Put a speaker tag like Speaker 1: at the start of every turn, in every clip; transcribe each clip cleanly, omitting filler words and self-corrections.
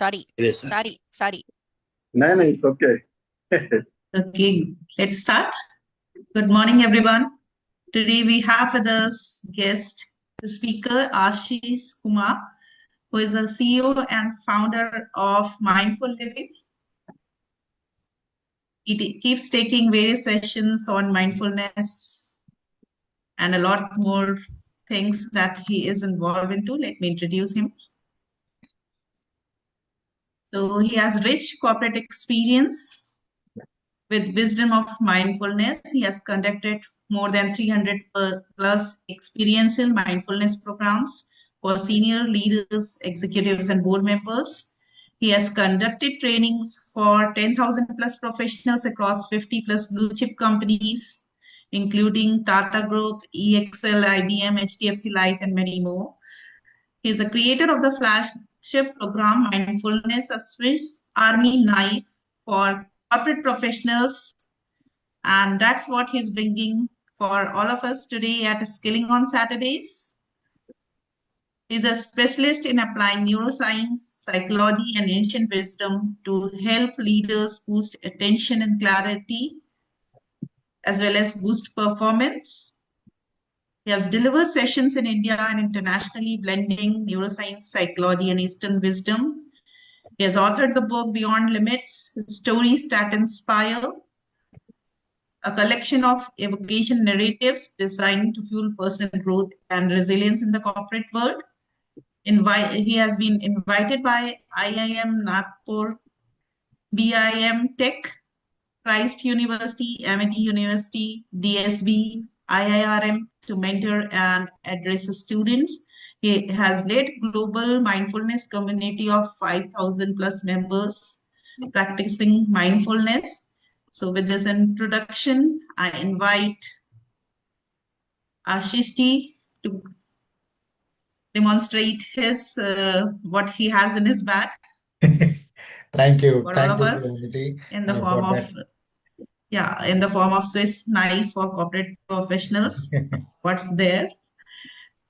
Speaker 1: Sorry,
Speaker 2: Yes, sir.
Speaker 1: sorry.
Speaker 3: No, no, it's okay.
Speaker 4: Okay, let's start. Good morning, everyone. Today we have with us guest, the speaker Ashish Kumar, who is a CEO and founder of Mindful Living. He keeps taking various sessions on mindfulness and a lot more things that he is involved into. Let me introduce him. So he has rich corporate experience with wisdom of mindfulness. He has conducted more than 300 plus experiential mindfulness programs for senior leaders, executives, and board members. He has conducted trainings for 10,000 plus professionals across 50 plus blue chip companies, including Tata Group, EXL, IBM, HDFC Life, and many more. He is a creator of the flagship program Mindfulness, a Swiss Army knife for corporate professionals. And that's what he's bringing for all of us today at Skilling on Saturdays. He's a specialist in applying neuroscience, psychology, and ancient wisdom to help leaders boost attention and clarity, as well as boost performance. He has delivered sessions in India and internationally, blending neuroscience, psychology, and Eastern wisdom. He has authored the book Beyond Limits, Stories That Inspire, a collection of evocation narratives designed to fuel personal growth and resilience in the corporate world. He has been invited by IIM Nagpur, BIM Tech, Christ University, Amity University, DSB, IIRM to mentor and address students. He has led global mindfulness community of 5,000 plus members practicing mindfulness. So with this introduction, I invite Ashish ji to demonstrate his what he has in his bag
Speaker 2: Thank you.
Speaker 4: for all
Speaker 2: Thank
Speaker 4: of
Speaker 2: you,
Speaker 4: us
Speaker 2: Shivanji,
Speaker 4: in the
Speaker 2: for
Speaker 4: form of
Speaker 2: that.
Speaker 4: in the form of Swiss Nice for corporate professionals. What's there?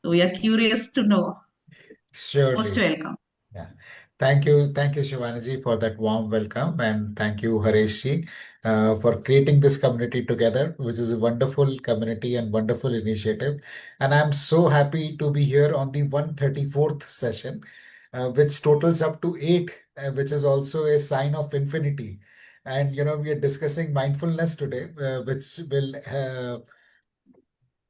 Speaker 4: So we are curious to know. Most
Speaker 2: Surely.
Speaker 4: welcome.
Speaker 2: Yeah. Thank you, Shivanaji, for that warm welcome, and thank you, Hareshji, for creating this community together, which is a wonderful community and wonderful initiative. And I'm so happy to be here on the 134th session, which totals up to eight, which is also a sign of infinity. And we are discussing mindfulness today, which will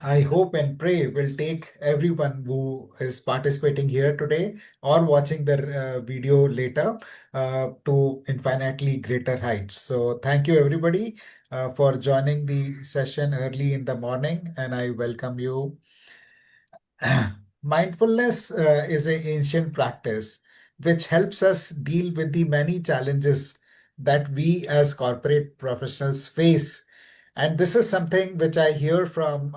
Speaker 2: I hope and pray will take everyone who is participating here today or watching the video later to infinitely greater heights. So thank you everybody for joining the session early in the morning, and I welcome you. Mindfulness is an ancient practice which helps us deal with the many challenges that we as corporate professionals face. And this is something which I hear from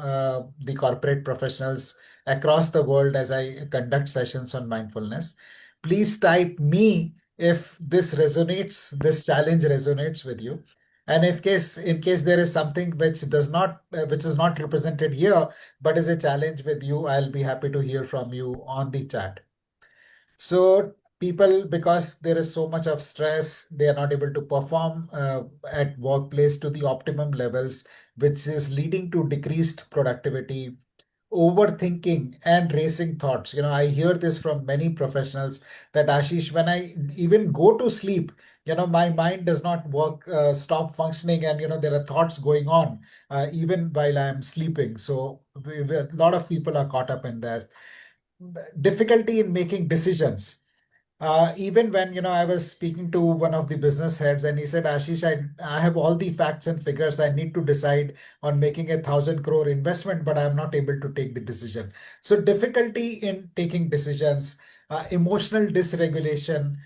Speaker 2: the corporate professionals across the world as I conduct sessions on mindfulness. Please type me if this challenge resonates with you. And in case there is something which is not represented here, but is a challenge with you, I'll be happy to hear from you on the chat. So people, because there is so much of stress, they are not able to perform at workplace to the optimum levels, which is leading to decreased productivity, overthinking, and racing thoughts. I hear this from many professionals that Ashish, when I even go to sleep, my mind does not stop functioning, and there are thoughts going on even while I am sleeping. So a lot of people are caught up in that difficulty in making decisions. Even when I was speaking to one of the business heads, and he said, Ashish, I have all the facts and figures. I need to decide on making 1,000 crore investment, but I'm not able to take the decision. So difficulty in taking decisions, emotional dysregulation,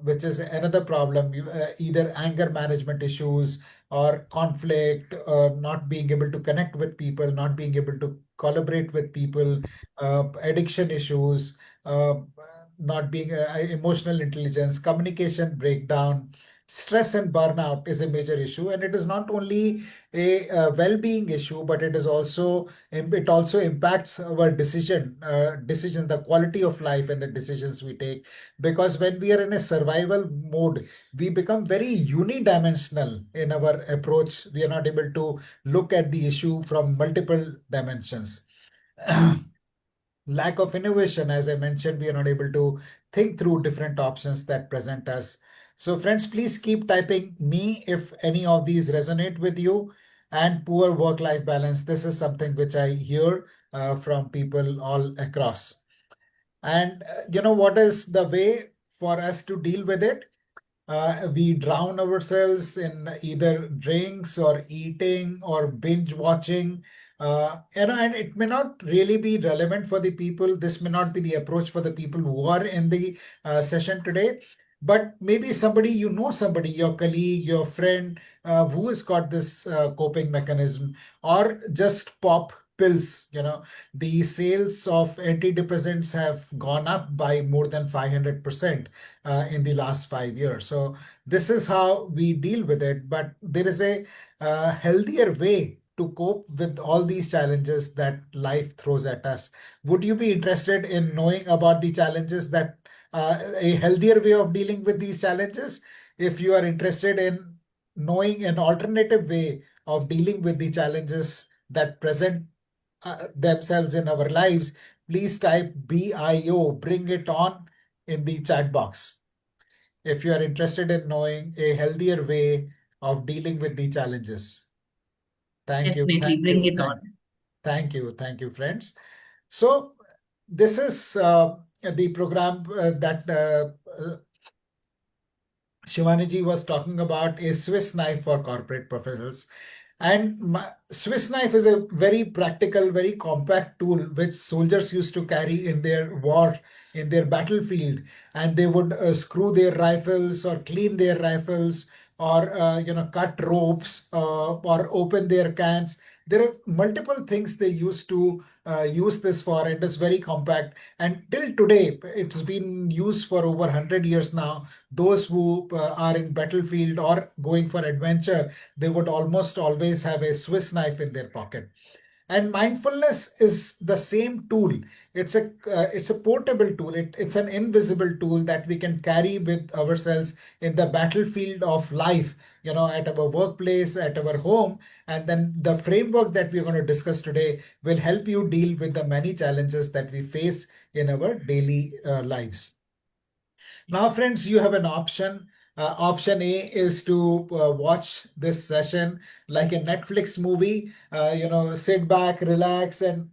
Speaker 2: which is another problem. Either anger management issues or conflict, not being able to connect with people, not being able to collaborate with people, addiction issues. Not being emotional intelligence, communication breakdown, stress and burnout is a major issue, and it is not only a well-being issue, but it also impacts our decision, the quality of life and the decisions we take. Because when we are in a survival mode, we become very unidimensional in our approach. We are not able to look at the issue from multiple dimensions. Lack of innovation, as I mentioned, we are not able to think through different options that present us. So, friends, please keep typing me if any of these resonate with you. And poor work life balance. This is something which I hear from people all across. And what is the way for us to deal with it? We drown ourselves in either drinks or eating or binge watching. And it may not really be relevant for the people. This may not be the approach for the people who are in the session today. But maybe somebody, your colleague, your friend, who has got this coping mechanism, or just pop pills. The sales of antidepressants have gone up by more than 500% in the last 5 years. So this is how we deal with it. But there is a healthier way to cope with all these challenges that life throws at us. Would you be interested in knowing about the challenges a healthier way of dealing with these challenges? If you are interested in knowing an alternative way of dealing with the challenges that present themselves in our lives, please type BIO, bring it on, in the chat box if you are interested in knowing a healthier way of dealing with the challenges. Thank you,
Speaker 4: Definitely
Speaker 2: thank
Speaker 4: bring
Speaker 2: you,
Speaker 4: it on.
Speaker 2: thank you, friends. So this is the program that Shivani was talking about, a Swiss knife for corporate professionals. And Swiss knife is a very practical, very compact tool which soldiers used to carry in their war, in their battlefield, and they would screw their rifles or clean their rifles, or cut ropes, or open their cans. There are multiple things they used to use this for. It is very compact, and till today, it's been used for over 100 years now. Those who are in battlefield or going for adventure, they would almost always have a Swiss knife in their pocket. And mindfulness is the same tool. It's a portable tool. It's an invisible tool that we can carry with ourselves in the battlefield of life, at our workplace, at our home. And then the framework that we're going to discuss today will help you deal with the many challenges that we face in our daily lives. Now, friends, you have an option. Option A is to watch this session like a Netflix movie. Sit back, relax, and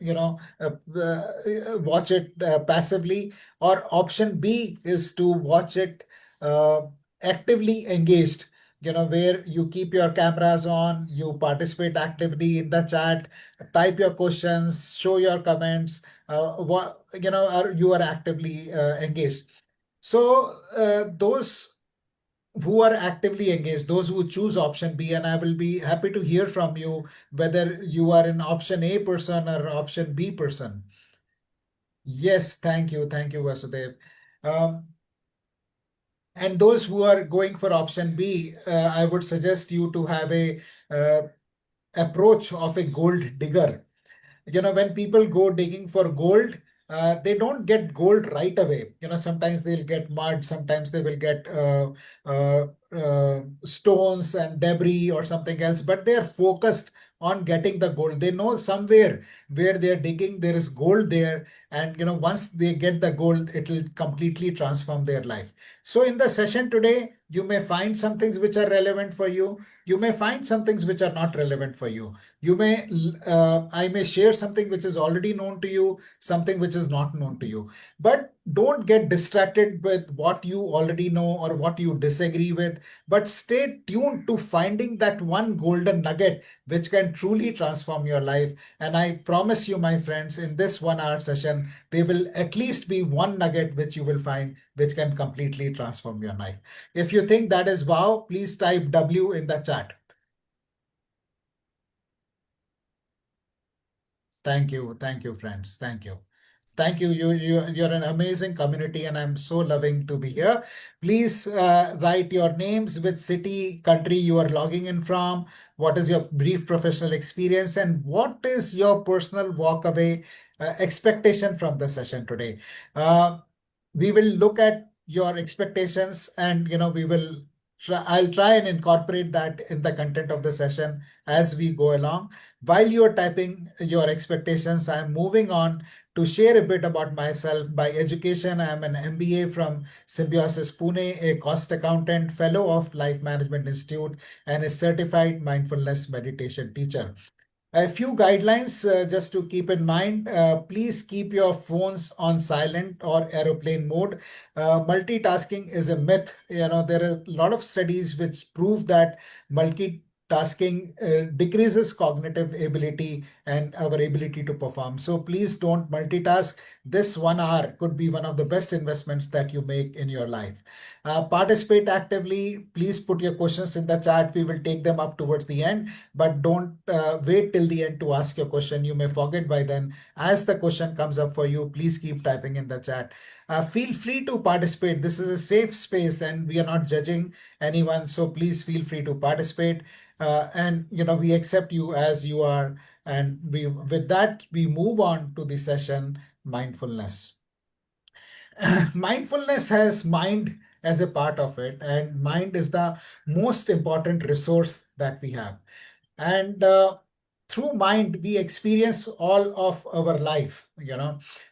Speaker 2: watch it passively. Or option B is to watch it uh, actively engaged. Where you keep your cameras on, you participate actively in the chat, type your questions, show your comments. You are actively engaged. So those who are actively engaged, those who choose option B, and I will be happy to hear from you whether you are an option A person or option B person. Yes, thank you, Vasudev. Um, and those who are going for option B, I would suggest you to have a uh, approach of a gold digger. When people go digging for gold, they don't get gold right away. Sometimes they'll get mud, sometimes they will get stones and debris or something else, but they are focused on getting the gold. They know somewhere where they're digging there is gold there, and once they get the gold, it will completely transform their life. So in the session today, you may find some things which are relevant for you, you may find some things which are not relevant for you. I may share something which is already known to you, something which is not known to you. But don't get distracted with what you already know or what you disagree with, but stay tuned to finding that one golden nugget which can truly transform your life. And I promise you, my friends, in this 1 hour session, there will at least be one nugget which you will find which can completely transform your life. If you think that is wow, please type W in the chat. Thank you, friends. Thank you. Thank you. You're an amazing community, and I'm so loving to be here. Please write your names, which city, country you are logging in from, what is your brief professional experience, and what is your personal walkaway expectation from the session today. Uh, we will look at your expectations, and we will I'll try and incorporate that in the content of the session as we go along. While you're typing your expectations, I'm moving on to share a bit about myself. By education, I am an MBA from Symbiosis Pune, a cost accountant, fellow of Life Management Institute, and a certified mindfulness meditation teacher. A few guidelines just to keep in mind. Please keep your phones on silent or aeroplane mode. Multitasking is a myth. There are a lot of studies which prove that multitasking decreases cognitive ability and our ability to perform. So please don't multitask. This 1 hour could be one of the best investments that you make in your life. Participate actively. Please put your questions in the chat. We will take them up towards the end, but don't wait till the end to ask your question. You may forget by then. As the question comes up for you, please keep typing in the chat. Feel free to participate. This is a safe space and we are not judging anyone. So please feel free to participate. And we accept you as you are. And with that, we move on to the session, mindfulness. Mindfulness has mind as a part of it, and mind is the most important resource that we have. And through mind, we experience all of our life.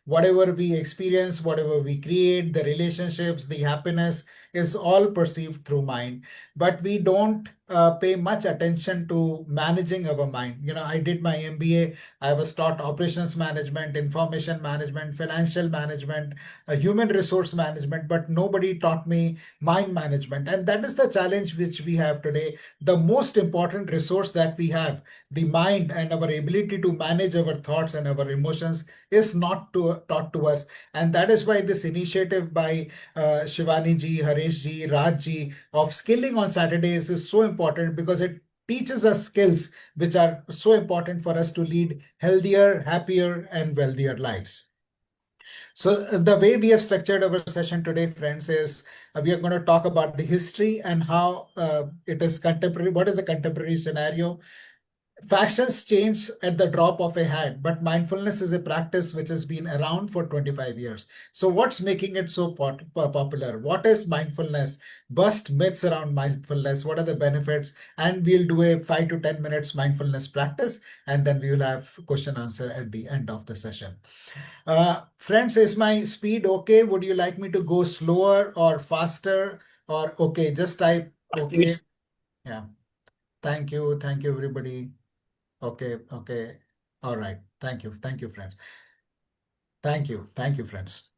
Speaker 2: Whatever we experience, whatever we create, the relationships, the happiness is all perceived through mind. But we don't pay much attention to managing our mind. I did my MBA. I was taught operations management, information management, financial management, human resource management, but nobody taught me mind management. And that is the challenge which we have today. The most important resource that we have, the mind and our ability to manage our thoughts and our emotions, is not taught to us. And that is why this initiative by Shivani ji, Harish ji, Raj ji of skilling on Saturdays is so important, because it teaches us skills which are so important for us to lead healthier, happier, and wealthier lives. So the way we have structured our session today, friends, is we are going to talk about the history and how it is contemporary. What is the contemporary scenario? Fashions change at the drop of a hat, but mindfulness is a practice which has been around for 25 years. So what's making it so popular? What is mindfulness? Bust myths around mindfulness. What are the benefits? And we'll do a 5 to 10 minutes mindfulness practice, and then we will have question answer at the end of the session. Friends, is my speed okay? Would you like me to go slower or faster? Or okay, just type okay. Yeah. Thank you. Thank you, everybody. Okay. All right. Thank you. Thank you, friends. Thank you. Thank you, friends.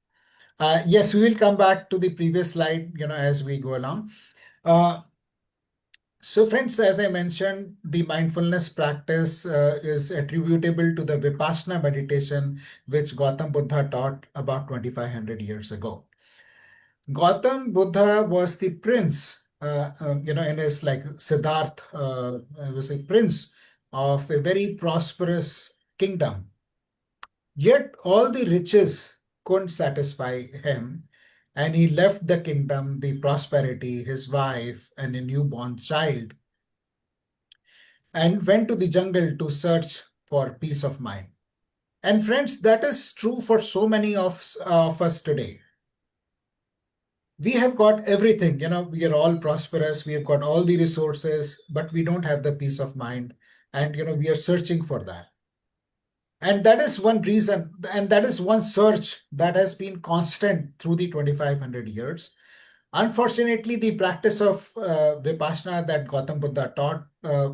Speaker 2: Yes, we will come back to the previous slide, as we go along. So friends, as I mentioned, the mindfulness practice is attributable to the Vipassana meditation, which Gautam Buddha taught about 2500 years ago. Gautam Buddha was the prince, in his like Siddharth, was a prince of a very prosperous kingdom. Yet all the riches couldn't satisfy him, and he left the kingdom, the prosperity, his wife, and a newborn child, and went to the jungle to search for peace of mind. And friends, that is true for so many of us today. We have got everything, we are all prosperous, we have got all the resources, but we don't have the peace of mind. And, we are searching for that. And that is one reason, and that is one search that has been constant through the 2500 years. Unfortunately, the practice of Vipassana that Gautam Buddha taught,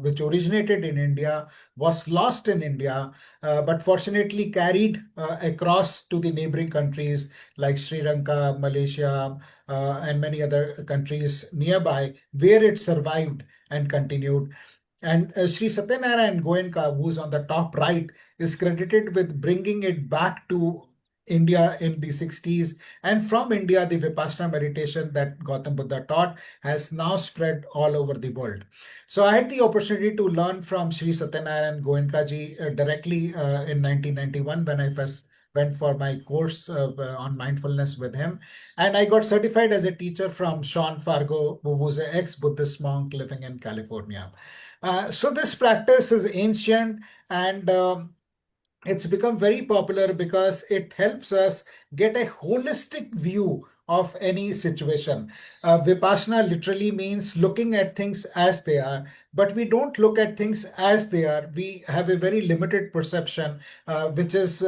Speaker 2: which originated in India, was lost in India, but fortunately carried across to the neighboring countries like Sri Lanka, Malaysia, and many other countries nearby, where it survived and continued. And Sri Satyanarayan Goenka, who's on the top right, is credited with bringing it back to India in the 60s. And from India, the Vipassana meditation that Gautam Buddha taught has now spread all over the world. So I had the opportunity to learn from Sri Satyanarayan Goenka ji directly in 1991 when I went for my course on mindfulness with him. And I got certified as a teacher from Sean Fargo, who was an ex-Buddhist monk living in California. So this practice is ancient, and it's become very popular because it helps us get a holistic view of any situation. Vipassana literally means looking at things as they are, but we don't look at things as they are. We have a very limited perception, which is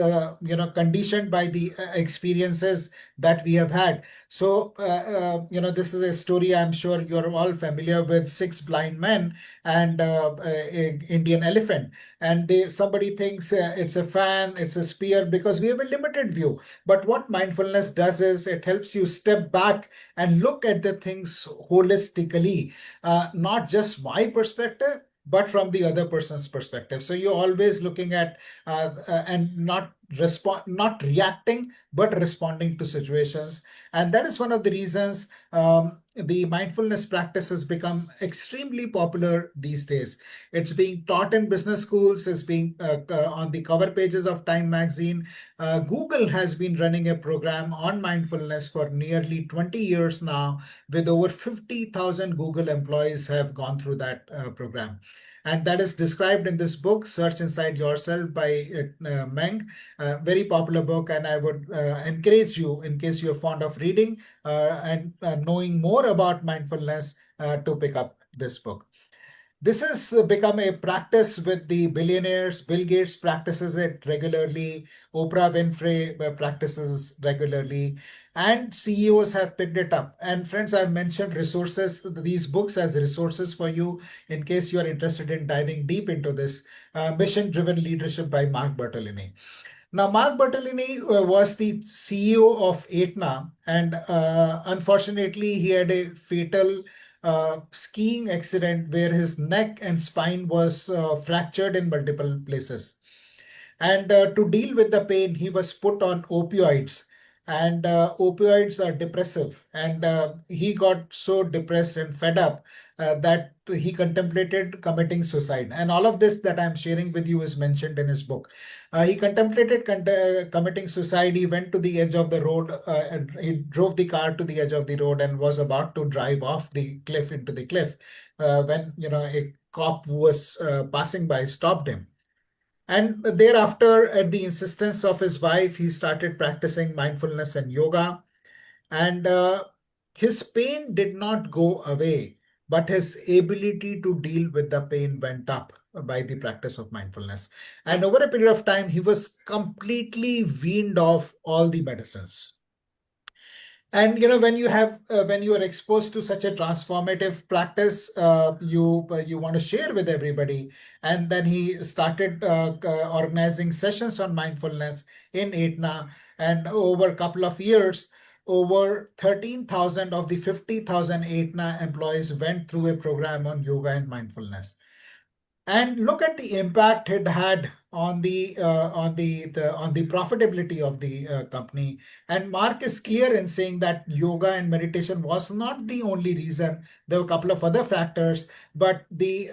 Speaker 2: conditioned by the experiences that we have had. So this is a story I'm sure you're all familiar with: six blind men and a Indian elephant, and somebody thinks it's a fan, it's a spear, because we have a limited view. But what mindfulness does is it helps you step back and look at the things holistically, not just my perspective, but from the other person's perspective. So you're always looking at and not reacting, but responding to situations. And that is one of the reasons the mindfulness practice has become extremely popular these days. It's being taught in business schools, it's being on the cover pages of Time magazine. Google has been running a program on mindfulness for nearly 20 years now, with over 50,000 Google employees have gone through that program. And that is described in this book, Search Inside Yourself by Meng. Very popular book, and I would encourage you, in case you're fond of reading and knowing more about mindfulness, to pick up this book. This has become a practice with the billionaires. Bill Gates practices it regularly. Oprah Winfrey practices regularly. And CEOs have picked it up. And friends, I've mentioned resources, these books as resources for you in case you are interested in diving deep into this. Mission Driven Leadership by Mark Bertolini. Now, Mark Bertolini was the CEO of Aetna, and unfortunately, he had a fatal skiing accident where his neck and spine was fractured in multiple places. And to deal with the pain, he was put on opioids. And opioids are depressive. And he got so depressed and fed up that he contemplated committing suicide. And all of this that I'm sharing with you is mentioned in his book. He contemplated committing suicide. He went to the edge of the road. And he drove the car to the edge of the road and was about to drive off the cliff into the cliff when a cop who was passing by stopped him. And thereafter, at the insistence of his wife, he started practicing mindfulness and yoga. And his pain did not go away, but his ability to deal with the pain went up by the practice of mindfulness. And over a period of time, he was completely weaned off all the medicines. And when you are exposed to such a transformative practice, you want to share with everybody. And then he started organizing sessions on mindfulness in Etna, and over a couple of years, over 13,000 of the 50,000 Etna employees went through a program on yoga and mindfulness. And look at the impact it had on the profitability of the company. And Mark is clear in saying that yoga and meditation was not the only reason. There were a couple of other factors, but the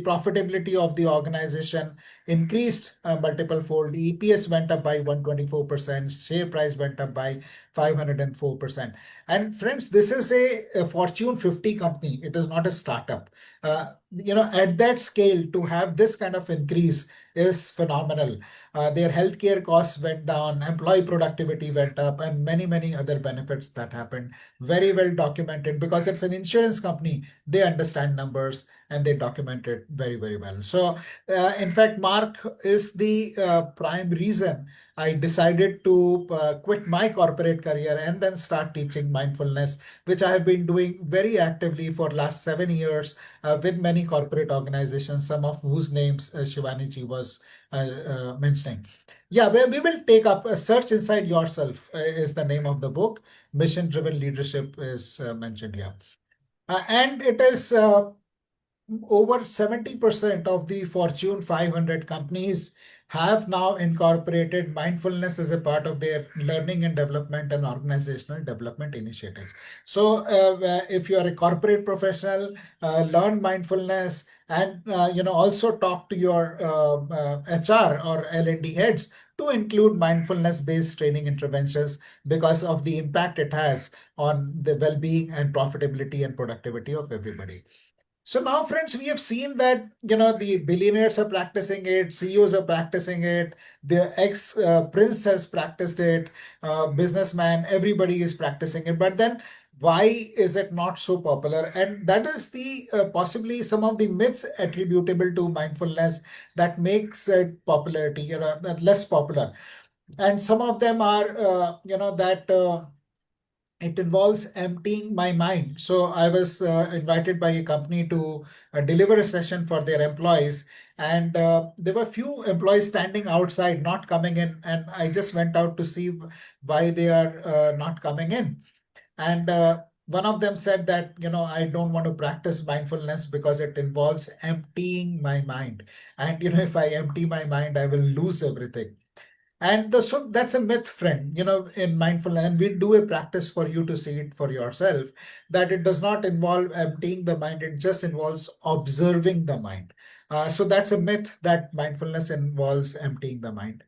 Speaker 2: profitability of the organization increased multiple fold. EPS went up by 124%, share price went up by 504%. And friends, this is a Fortune 50 company. It is not a startup. At that scale, to have this kind of increase is phenomenal. Their healthcare costs went down, employee productivity went up, and many, many other benefits that happened. Very well documented, because it's an insurance company. They understand numbers and they document it very, very well. So, in fact, Mark is the prime reason I decided to quit my corporate career and then start teaching mindfulness, which I have been doing very actively for last 7 years with many corporate organizations, some of whose names Shivani ji was mentioning. Yeah, we will take up Search Inside Yourself is the name of the book. Mission Driven Leadership is mentioned here. And it is over 70% of the Fortune 500 companies have now incorporated mindfulness as a part of their learning and development and organizational development initiatives. So if you are a corporate professional, learn mindfulness, and also talk to your HR or L&D heads to include mindfulness-based training interventions because of the impact it has on the well-being and profitability and productivity of everybody. So now, friends, we have seen that the billionaires are practicing it, CEOs are practicing it, the ex-prince has practiced it, businessman, everybody is practicing it. But then, why is it not so popular? And that is the possibly some of the myths attributable to mindfulness that makes it popularity, less popular. And some of them are, that. It involves emptying my mind. So I was invited by a company to deliver a session for their employees, and there were few employees standing outside, not coming in, and I just went out to see why they are not coming in. And one of them said that, I don't want to practice mindfulness because it involves emptying my mind. And, if I empty my mind, I will lose everything. And so that's a myth, friend, in mindfulness. And we do a practice for you to see it for yourself, that it does not involve emptying the mind, it just involves observing the mind. So that's a myth that mindfulness involves emptying the mind.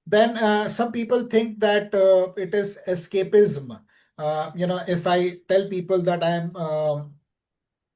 Speaker 2: Then some people think that it is escapism. If I tell people that I'm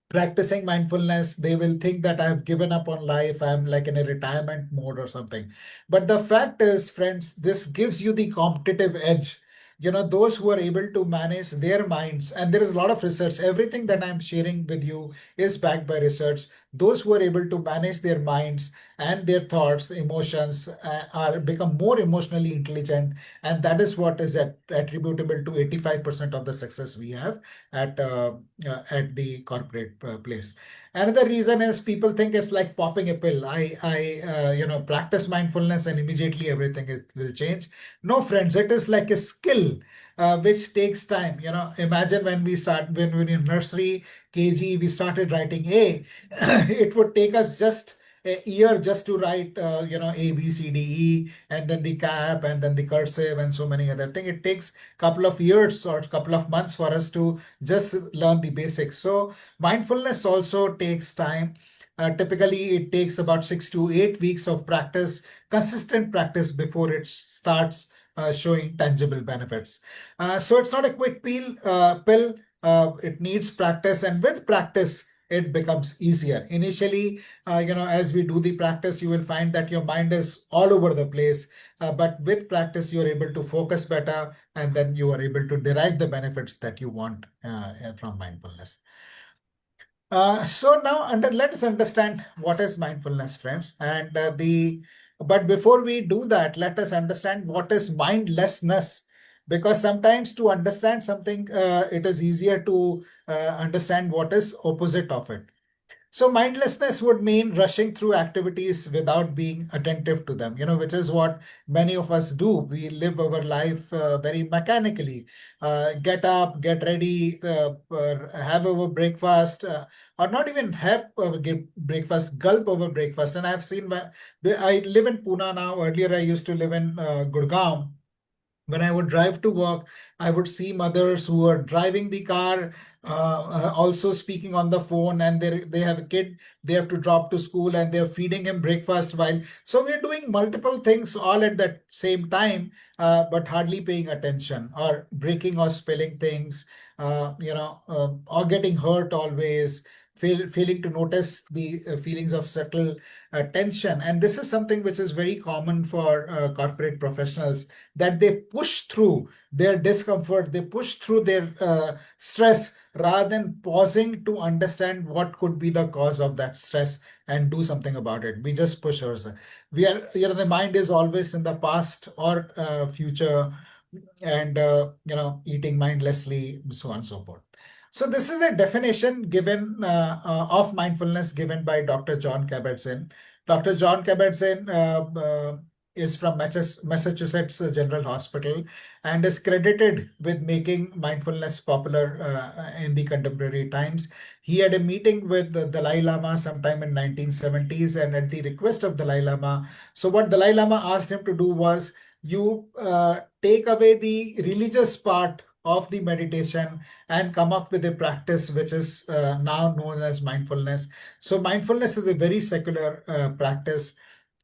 Speaker 2: practicing mindfulness, they will think that I've given up on life. I'm like in a retirement mode or something. But the fact is, friends, this gives you the competitive edge. Those who are able to manage their minds, and there is a lot of research. Everything that I'm sharing with you is backed by research. Those who are able to manage their minds and their thoughts, emotions, are become more emotionally intelligent, and that is what is attributable to 85% of the success we have at the corporate place. Another reason is people think it's like popping a pill. I practice mindfulness and immediately everything will change. No, friends, it is like a skill which takes time. Imagine when we were in nursery, KG, we started writing A. It would take us just a year just to write, A, B, C, D, E, and then the cap, and then the cursive, and so many other things. It takes couple of years or couple of months for us to just learn the basics. So mindfulness also takes time. Typically, it takes about 6 to 8 weeks of practice, consistent practice before it starts showing tangible benefits. So it's not a quick pill. It needs practice, and with practice, it becomes easier. Initially, as we do the practice, you will find that your mind is all over the place. But with practice, you are able to focus better, and then you are able to derive the benefits that you want from mindfulness. So now let us understand what is mindfulness, friends. But before we do that, let us understand what is mindlessness. Because sometimes to understand something, it is easier to understand what is opposite of it. So mindlessness would mean rushing through activities without being attentive to them, which is what many of us do. We live our life very mechanically. Get up, get ready, have our breakfast, or not even have breakfast, gulp over breakfast. And I've seen when I live in Pune now. Earlier, I used to live in Gurgaon. When I would drive to work, I would see mothers who are driving the car, also speaking on the phone, and they have a kid they have to drop to school, and they're feeding him breakfast while. So we're doing multiple things all at that same time, but hardly paying attention, or breaking or spilling things, or getting hurt always. Failing to notice the feelings of subtle tension. And this is something which is very common for corporate professionals, that they push through their discomfort, they push through their stress rather than pausing to understand what could be the cause of that stress and do something about it. We just push ourselves. The mind is always in the past or future, and eating mindlessly, so on and so forth. So this is a definition given of mindfulness given by Dr. John Kabat-Zinn. Dr. John Kabat-Zinn is from Massachusetts General Hospital, and is credited with making mindfulness popular in the contemporary times. He had a meeting with the Dalai Lama sometime in 1970s, and at the request of Dalai Lama. So what Dalai Lama asked him to do was, you take away the religious part of the meditation and come up with a practice which is now known as mindfulness. So mindfulness is a very secular practice,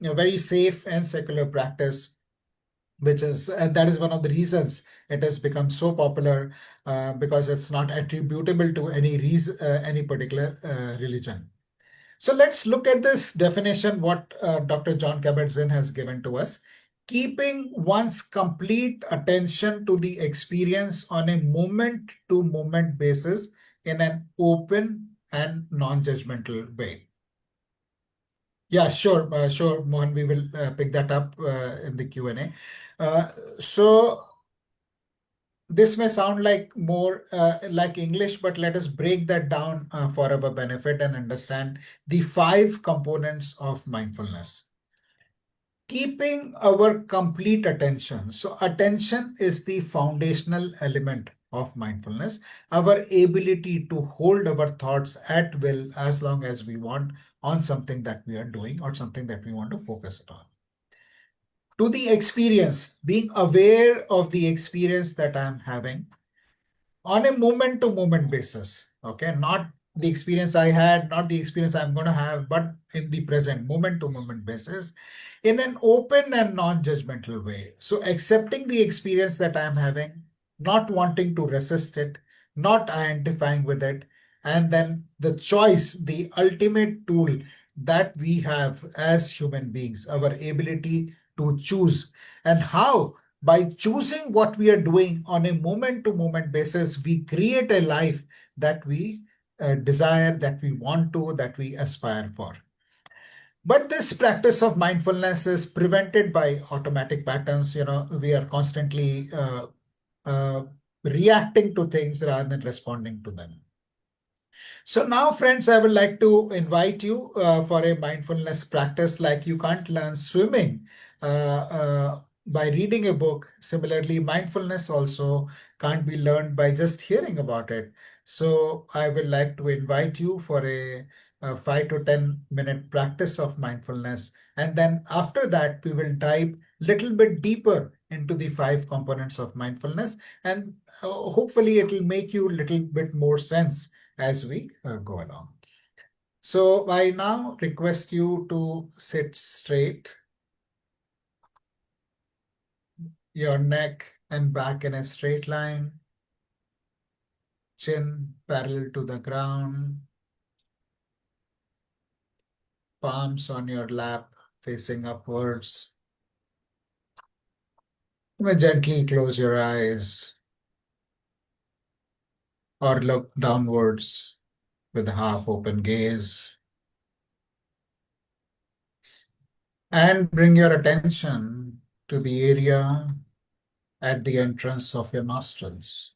Speaker 2: a very safe and secular practice. which is and that is one of the reasons it has become so popular, because it's not attributable to any reason, any particular religion. So let's look at this definition, what Dr. John Kabat-Zinn has given to us. Keeping one's complete attention to the experience on a moment-to-moment basis in an open and non-judgmental way. Yeah, sure, Mohan. We will pick that up in the Q&A. So this may sound like more like English, but let us break that down for our benefit and understand the 5 components of mindfulness. Keeping our complete attention. So attention is the foundational element of mindfulness, our ability to hold our thoughts at will as long as we want on something that we are doing or something that we want to focus on. To the experience, being aware of the experience that I'm having on a moment to moment basis. Okay, not the experience I had, not the experience I'm going to have, but in the present, moment to moment basis, in an open and non judgmental way. So, accepting the experience that I'm having, not wanting to resist it, not identifying with it, and then the choice, the ultimate tool that we have as human beings, our ability to choose, and how by choosing what we are doing on a moment to moment basis, we create a life that we desire, that we want to, that we aspire for. But this practice of mindfulness is prevented by automatic patterns. We are constantly uh, reacting to things rather than responding to them. So now, friends, I would like to invite you for a mindfulness practice. Like you can't learn swimming by reading a book. Similarly, mindfulness also can't be learned by just hearing about it. So I would like to invite you for a 5 to 10 minute practice of mindfulness. And then after that, we will dive little bit deeper into the 5 components of mindfulness. And hopefully it will make you a little bit more sense as we go along. So I now request you to sit straight, your neck and back in a straight line, chin parallel to the ground, palms on your lap facing upwards. You may gently close your eyes or look downwards with a half open gaze. And bring your attention to the area at the entrance of your nostrils.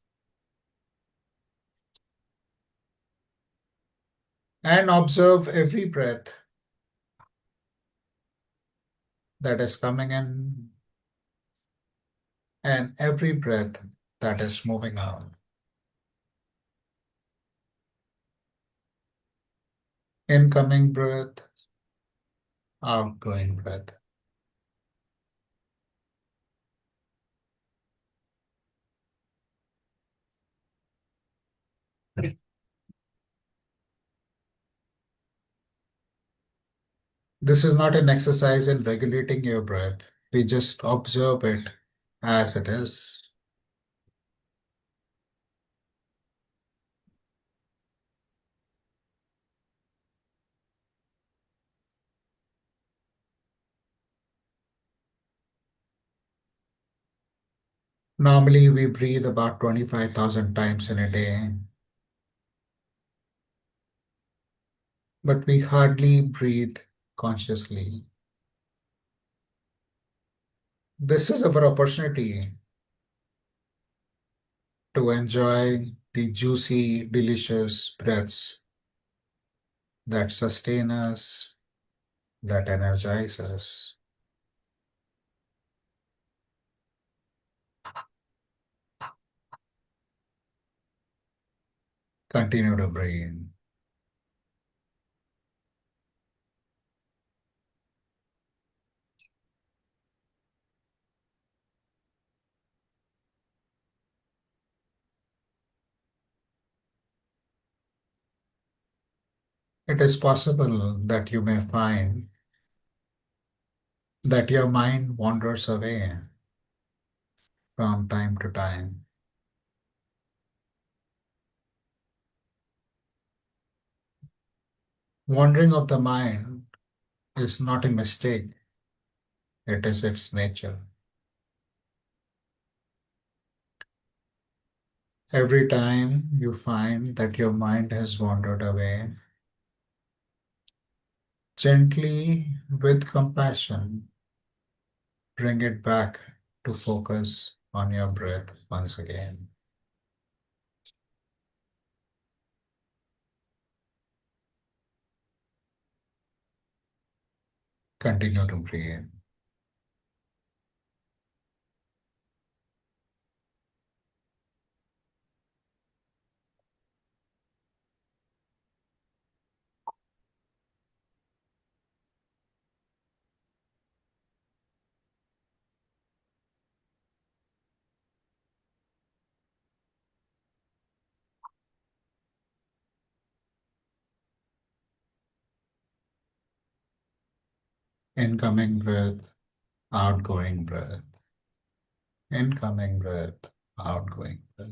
Speaker 2: And observe every breath that is coming in and every breath that is moving out. Incoming breath, outgoing breath. This is not an exercise in regulating your breath. We just observe it as it is. Normally, we breathe about 25,000 times in a day, but we hardly breathe consciously. This is our opportunity to enjoy the juicy, delicious breaths that sustain us, that energize us. Continue to breathe. It is possible that you may find that your mind wanders away. from time to time. Wandering of the mind is not a mistake, it is its nature. Every time you find that your mind has wandered away, gently, with compassion, bring it back to focus on your breath once again. Continue to breathe. Incoming breath, outgoing breath. Incoming breath, outgoing breath.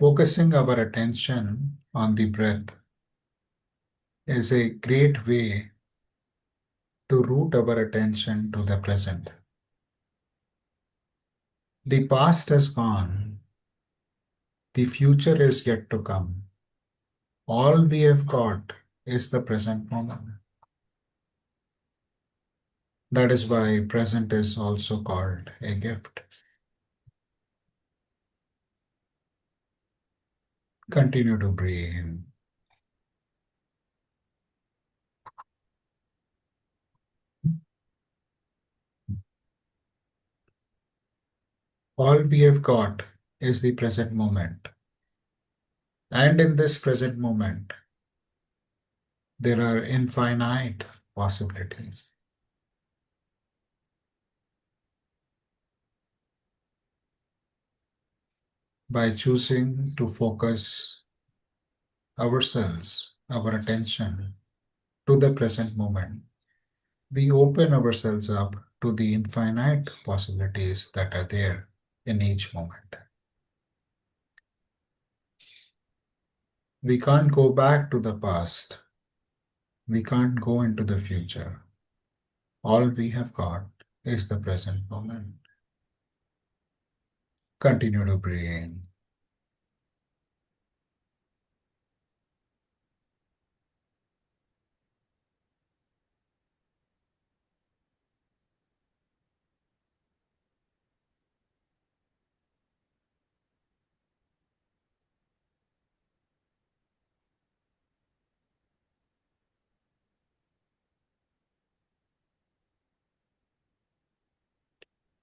Speaker 2: Focusing our attention on the breath is a great way to root our attention to the present. The past has gone, the future is yet to come. All we have got is the present moment. That is why present is also called a gift. Continue to breathe. All we have got is the present moment. And in this present moment, there are infinite possibilities. By choosing to focus ourselves, our attention to the present moment, we open ourselves up to the infinite possibilities that are there in each moment. We can't go back to the past. We can't go into the future. All we have got is the present moment. Continue to breathe.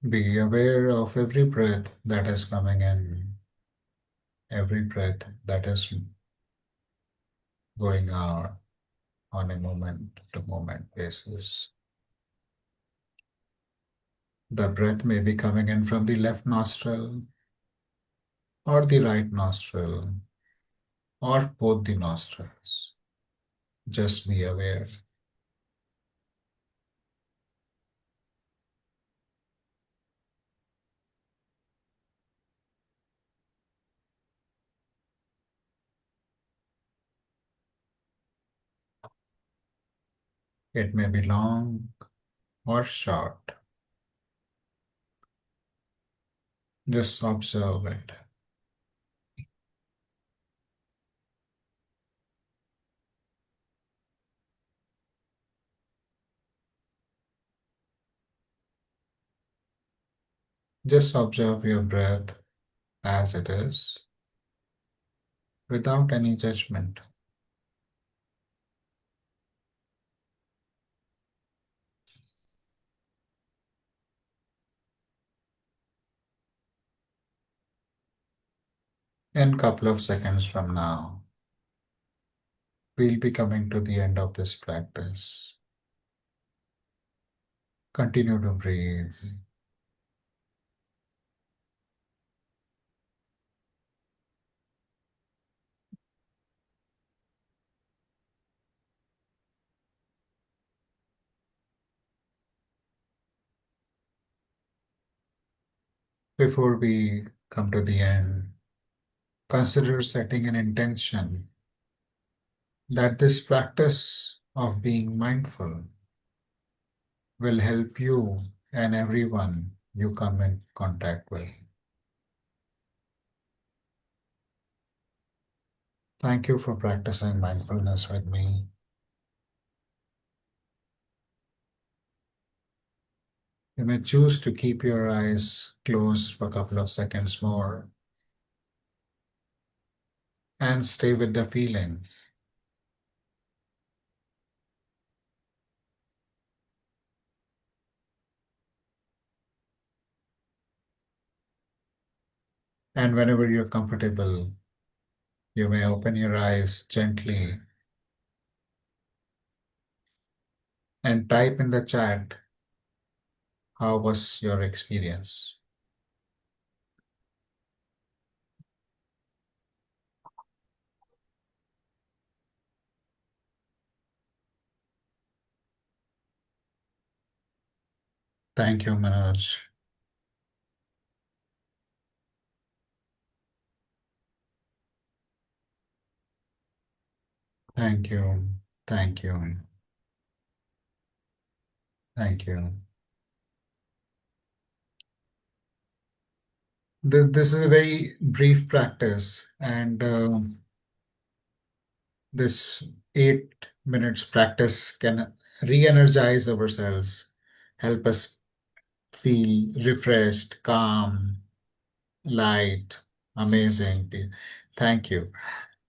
Speaker 2: Be aware of every breath that is coming in, every breath that is going out on a moment to moment basis. The breath may be coming in from the left nostril or the right nostril or both the nostrils. Just be aware. It may be long or short. Just observe it. Just observe your breath as it is, without any judgment. In a couple of seconds from now, we'll be coming to the end of this practice. Continue to breathe. Before we come to the end, consider setting an intention that this practice of being mindful will help you and everyone you come in contact with. Thank you for practicing mindfulness with me. You may choose to keep your eyes closed for a couple of seconds more and stay with the feeling. And whenever you're comfortable, you may open your eyes gently and type in the chat, how was your experience? Thank you, Manoj. Thank you. Thank you. Thank you. This is a very brief practice, and this 8 minutes practice can re-energize ourselves, help us feel refreshed, calm, light, amazing. Thank you.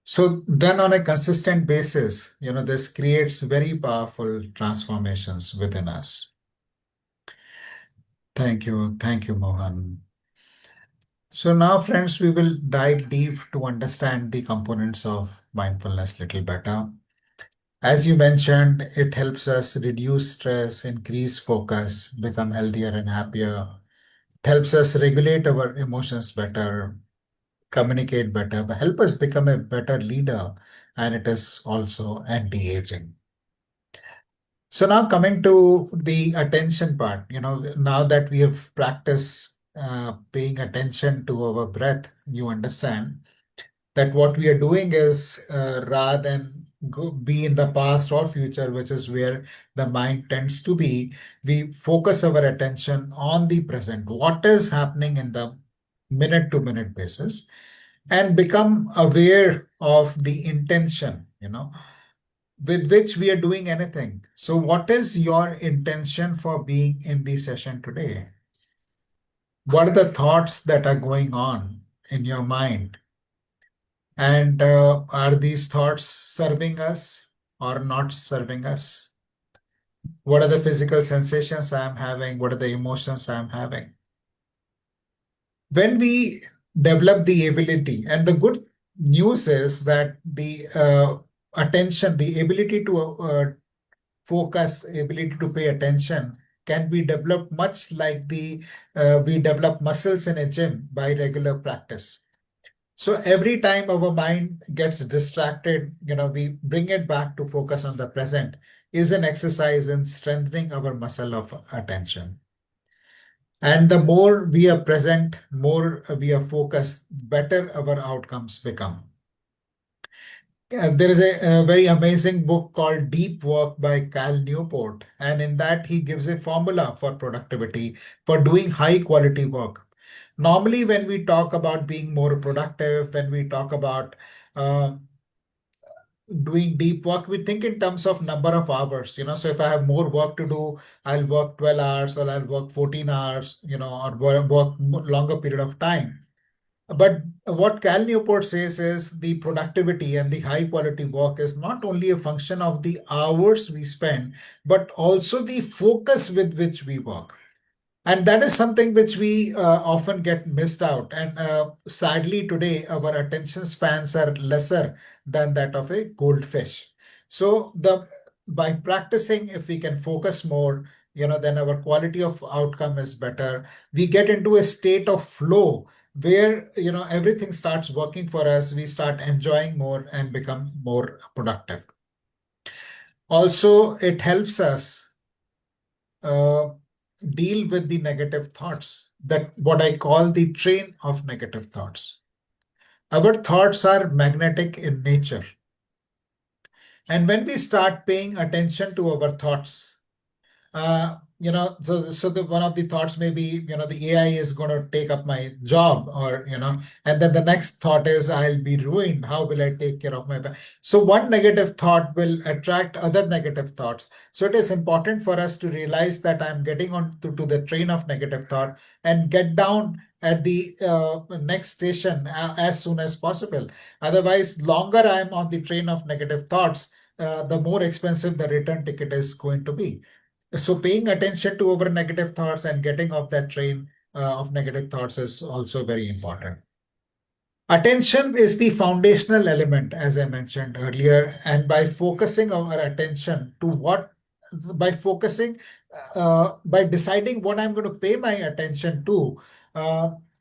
Speaker 2: So done on a consistent basis, this creates very powerful transformations within us. Thank you. Thank you, Mohan. So now, friends, we will dive deep to understand the components of mindfulness a little better. As you mentioned, it helps us reduce stress, increase focus, become healthier and happier. It helps us regulate our emotions better, communicate better, but help us become a better leader. And it is also anti-aging. So now coming to the attention part, now that we have practiced paying attention to our breath, you understand that what we are doing is rather than be in the past or future, which is where the mind tends to be, we focus our attention on the present, what is happening in the minute to minute basis, and become aware of the intention, with which we are doing anything. So, what is your intention for being in the session today? What are the thoughts that are going on in your mind? And are these thoughts serving us or not serving us? What are the physical sensations I'm having? What are the emotions I'm having? When we develop the ability, and the good news is that the attention, the ability to focus, ability to pay attention can be developed much like the we develop muscles in a gym by regular practice. So every time our mind gets distracted, we bring it back to focus on the present is an exercise in strengthening our muscle of attention. And the more we are present, more we are focused, better our outcomes become. There is a very amazing book called Deep Work by Cal Newport. And in that, he gives a formula for productivity, for doing high quality work. Normally, when we talk about being more productive, when we talk about uh, doing deep work, we think in terms of number of hours. So if I have more work to do, I'll work 12 hours or I'll work 14 hours, or work longer period of time. But what Cal Newport says is the productivity and the high quality work is not only a function of the hours we spend, but also the focus with which we work. And that is something which we often get missed out. And sadly, today, our attention spans are lesser than that of a goldfish. So by practicing, if we can focus more, then our quality of outcome is better. We get into a state of flow where, everything starts working for us. We start enjoying more and become more productive. Also, it helps us. deal with the negative thoughts, that what I call the train of negative thoughts. Our thoughts are magnetic in nature. And when we start paying attention to our thoughts, so the one of the thoughts may be, the AI is going to take up my job, or, and then the next thought is I'll be ruined. How will I take care of my family? So one negative thought will attract other negative thoughts. So it is important for us to realize that I'm getting on to the train of negative thought and get down at the next station as soon as possible. Otherwise, longer I'm on the train of negative thoughts, the more expensive the return ticket is going to be. So paying attention to our negative thoughts and getting off that train of negative thoughts is also very important. Attention is the foundational element, as I mentioned earlier, and by focusing our attention to by deciding what I'm going to pay my attention to,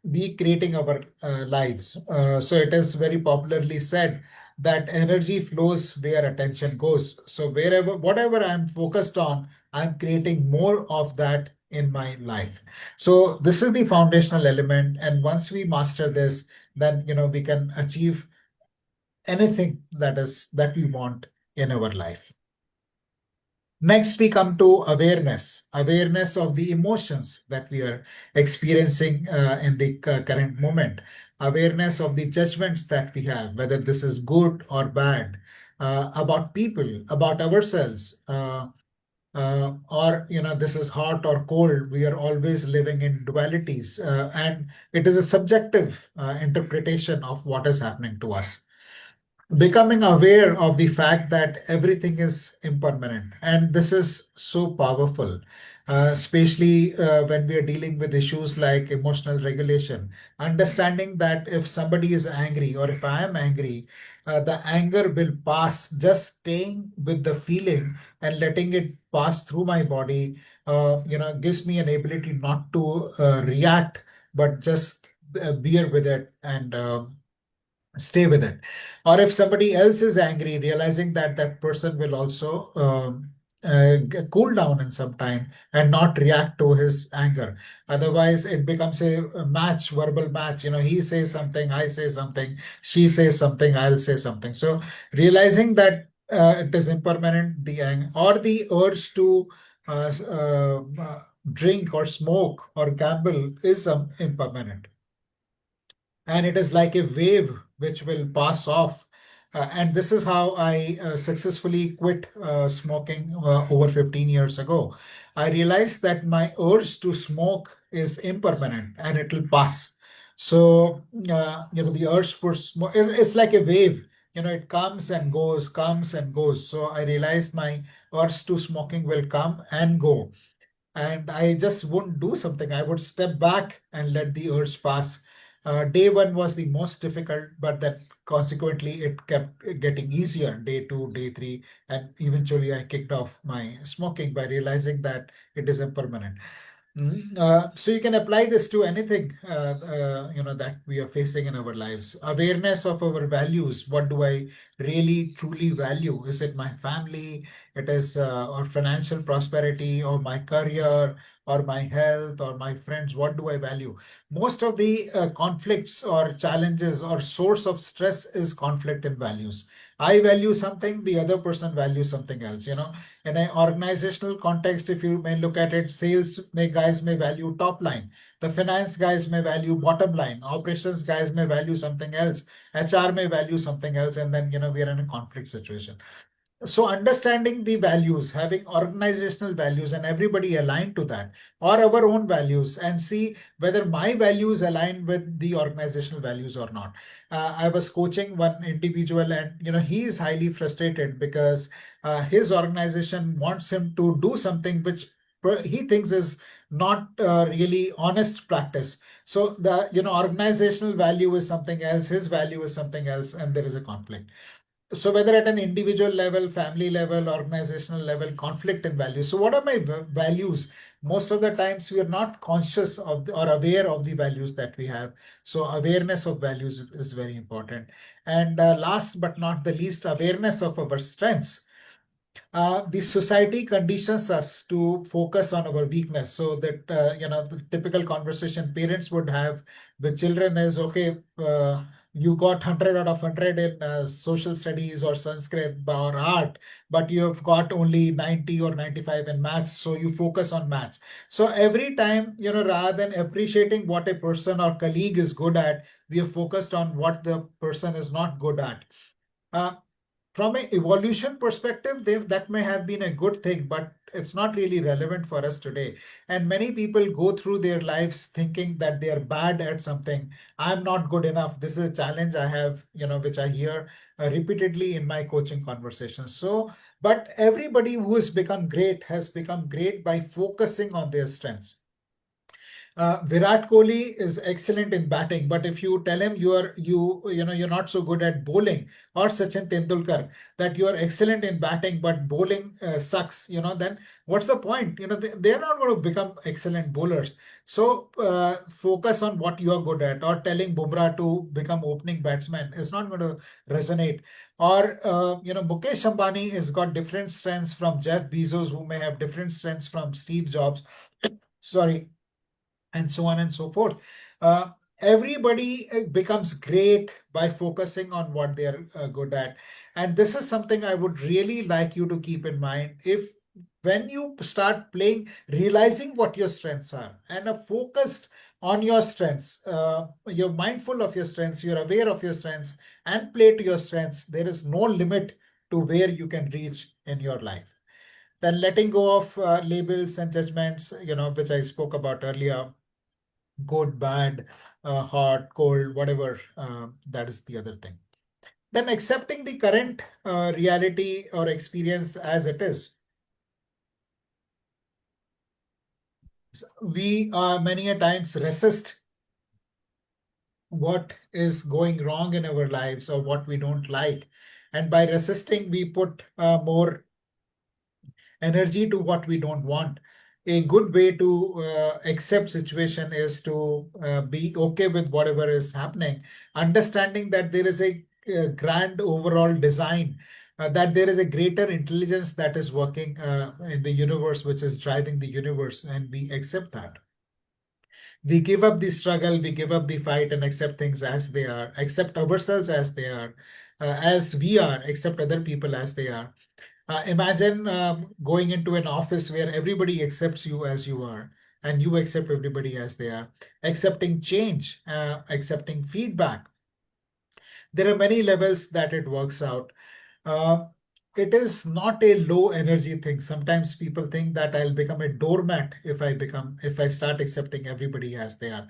Speaker 2: we creating our lives. So it is very popularly said that energy flows where attention goes. So whatever I'm focused on, I'm creating more of that in my life. So this is the foundational element, and once we master this, then we can achieve anything that we want in our life. Next, we come to awareness of the emotions that we are experiencing in the current moment, awareness of the judgments that we have, whether this is good or bad, about people, about ourselves, or this is hot or cold. We are always living in dualities, and it is a subjective interpretation of what is happening to us. Becoming aware of the fact that everything is impermanent, and this is so powerful, especially when we are dealing with issues like emotional regulation. Understanding that if somebody is angry, or if I am angry, the anger will pass. Just staying with the feeling and letting it pass through my body gives me an ability not to react, but just bear with it and stay with it. Or if somebody else is angry, realizing that that person will also cool down in some time and not react to his anger. Otherwise, it becomes a match, verbal match. He says something, I say something, she says something, I'll say something. So realizing that it is impermanent, the or the urge to drink or smoke or gamble is impermanent, and it is like a wave which will pass off. And this is how I successfully quit smoking over 15 years ago. I realized that my urge to smoke is impermanent and it will pass. So, the urge for smoke, it's like a wave. It comes and goes, comes and goes. So I realized my urge to smoking will come and go, and I just wouldn't do something. I would step back and let the urge pass. Day one was the most difficult, but then consequently it kept getting easier. Day two, day three, and eventually I kicked off my smoking by realizing that it is impermanent. So you can apply this to anything that we are facing in our lives. Awareness of our values. What do I really truly value? Is it my family? It is or financial prosperity, or my career, or my health, or my friends? What do I value? Most of the conflicts or challenges or source of stress is conflict in values. I value something, the other person values something else. In an organizational context, if you may look at it, guys may value top line, the finance guys may value bottom line, operations guys may value something else, HR may value something else, and then we are in a conflict situation. So understanding the values, having organizational values, and everybody aligned to that, or our own values, and see whether my values align with the organizational values or not. I was coaching one individual, and he is highly frustrated because his organization wants him to do something which he thinks is not really honest practice. So the organizational value is something else, his value is something else, and there is a conflict. So whether at an individual level, family level, organizational level, conflict in values. So what are my values? Most of the times we are not conscious of or aware of the values that we have. So awareness of values is very important. And last but not the least, awareness of our strengths. the society conditions us to focus on our weakness, so that the typical conversation parents would have with children is, okay, you got 100 out of 100 in social studies or Sanskrit or art, but you have got only 90 or 95 in maths, so you focus on maths. So every time, rather than appreciating what a person or colleague is good at, we are focused on what the person is not good at. uh, from an evolution perspective, that may have been a good thing, but it's not really relevant for us today. And many people go through their lives thinking that they are bad at something. I'm not good enough. This is a challenge I have, which I hear repeatedly in my coaching conversations. So, but everybody who has become great by focusing on their strengths. Virat Kohli is excellent in batting, but if you tell him you're not so good at bowling, or Sachin Tendulkar, that you are excellent in batting but bowling sucks, then what's the point? They're not going to become excellent bowlers. So focus on what you are good at, or telling Bumrah to become opening batsman is not going to resonate. Or Mukesh Ambani has got different strengths from Jeff Bezos, who may have different strengths from Steve Jobs. Sorry, and so on and so forth. Uh, Everybody becomes great by focusing on what they are good at. And this is something I would really like you to keep in mind. If when you start playing, realizing what your strengths are, and are focused on your strengths, you're mindful of your strengths, you're aware of your strengths, and play to your strengths, there is no limit to where you can reach in your life. Then letting go of labels and judgments, which I spoke about earlier, good, bad, hot, cold, whatever. That is the other thing. Then accepting the current reality or experience as it is. We many a times resist what is going wrong in our lives or what we don't like. And by resisting, we put more energy to what we don't want. A good way to accept situation is to be okay with whatever is happening, understanding that there is a grand overall design, that there is a greater intelligence that is working in the universe, which is driving the universe, and we accept that. We give up the struggle, we give up the fight, and accept things as they are, accept ourselves as they are, as we are, accept other people as they are. Imagine going into an office where everybody accepts you as you are, and you accept everybody as they are. Accepting change, accepting feedback. There are many levels that it works out. Uh, it is not a low energy thing. Sometimes people think that I'll become a doormat if I start accepting everybody as they are.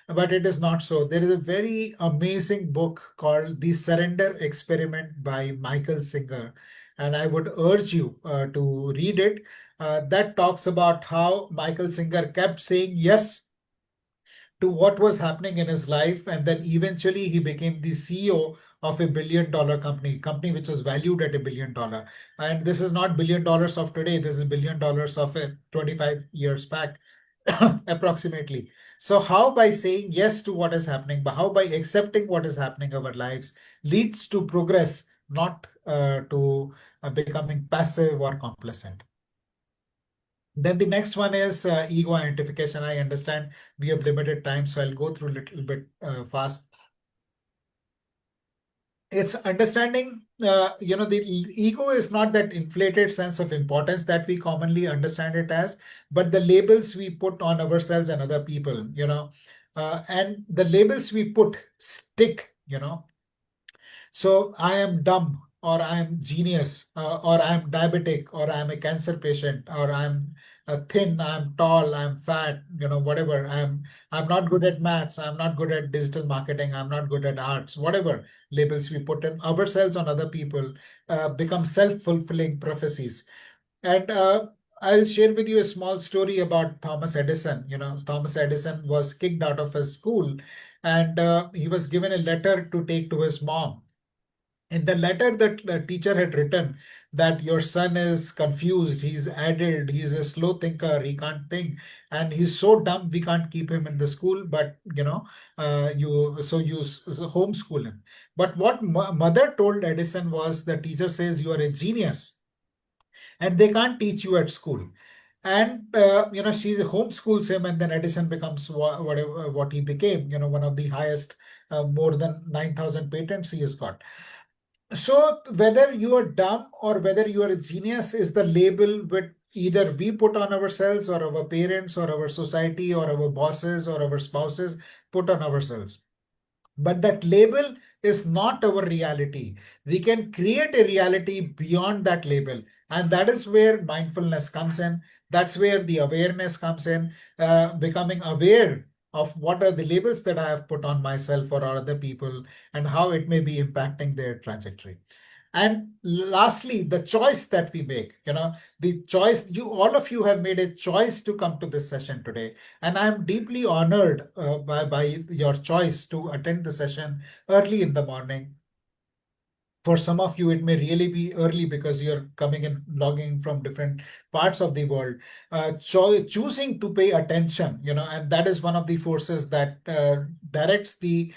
Speaker 2: But it is not so. There is a very amazing book called The Surrender Experiment by Michael Singer, and I would urge you to read it. That talks about how Michael Singer kept saying yes to what was happening in his life, and then eventually he became the CEO of a $1 billion company which was valued at $1 billion. And this is not $1 billion of today, this is $1 billion of 25 years back. Approximately. So how by saying yes to what is happening, but how by accepting what is happening in our lives leads to progress, not to becoming passive or complacent. Then the next one is ego identification. I understand we have limited time, so I'll go through a little bit fast. It's understanding, the ego is not that inflated sense of importance that we commonly understand it as, but the labels we put on ourselves and other people, and the labels we put stick, So I am dumb, or I am genius, or I am diabetic, or I am a cancer patient, or I'm thin, I'm tall, I'm fat, whatever. I'm not good at maths. I'm not good at digital marketing. I'm not good at arts. Whatever labels we put in ourselves on other people become self-fulfilling prophecies. And I'll share with you a small story about Thomas Edison. Thomas Edison was kicked out of his school, and he was given a letter to take to his mom. In the letter that the teacher had written, that your son is confused, he's addled, he's a slow thinker, he can't think, and he's so dumb we can't keep him in the school, but you homeschool him. But what mother told Edison was, the teacher says you are a genius, and they can't teach you at school. And she homeschools him, and then Edison becomes whatever what he became. One of the highest, more than 9,000 patents he has got. So whether you are dumb or whether you are a genius is the label which either we put on ourselves, or our parents, or our society, or our bosses, or our spouses put on ourselves. But that label is not our reality. We can create a reality beyond that label. And that is where mindfulness comes in. That's where the awareness comes in, becoming aware of what are the labels that I have put on myself or other people, and how it may be impacting their trajectory. And lastly, the choice that we make, the choice, all of you have made a choice to come to this session today. And I'm deeply honored by your choice to attend the session early in the morning. For some of you, it may really be early because you're coming and logging from different parts of the world. Choosing to pay attention, and that is one of the forces that directs the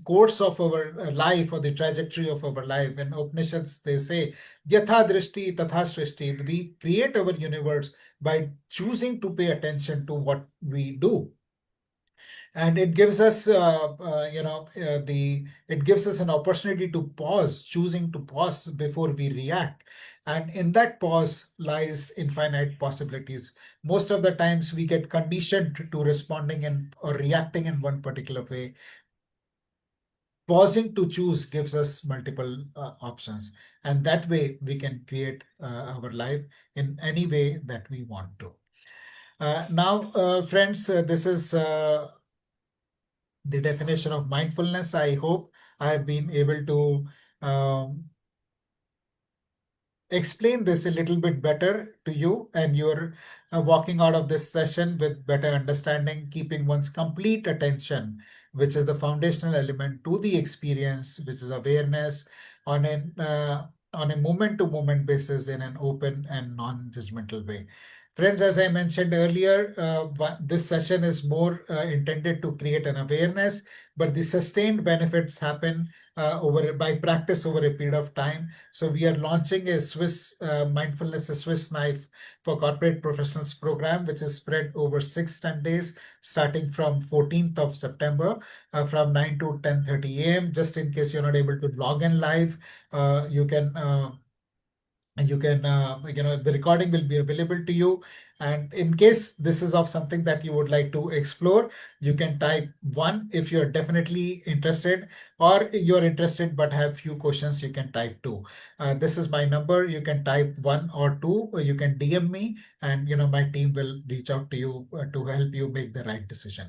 Speaker 2: course of our life, or the trajectory of our life. In Upanishads, they say, Yatha Drishti Tatha Srishti. We create our universe by choosing to pay attention to what we do. And it gives us it gives us an opportunity to pause, choosing to pause before we react. And in that pause lies infinite possibilities. Most of the times we get conditioned to responding or reacting in one particular way. Pausing to choose gives us multiple options, and that way we can create our life in any way that we want to. Now, friends, this is the definition of mindfulness. I hope I have been able to explain this a little bit better to you, and you're walking out of this session with better understanding, keeping one's complete attention, which is the foundational element to the experience, which is awareness on a moment-to-moment basis in an open and non-judgmental way. Friends, as I mentioned earlier, this session is more intended to create an awareness, but the sustained benefits happen by practice over a period of time. So we are launching a Swiss mindfulness, a Swiss knife for corporate professionals program, which is spread over 10 days, starting from 14th of September, from 9 to 10:30 a.m. Just in case you're not able to log in live, you can the recording will be available to you. And in case this is of something that you would like to explore, you can type 1 if you're definitely interested, or you're interested but have few questions, you can type 2. This is my number. You can type 1 or 2, or you can DM me, and my team will reach out to you to help you make the right decision.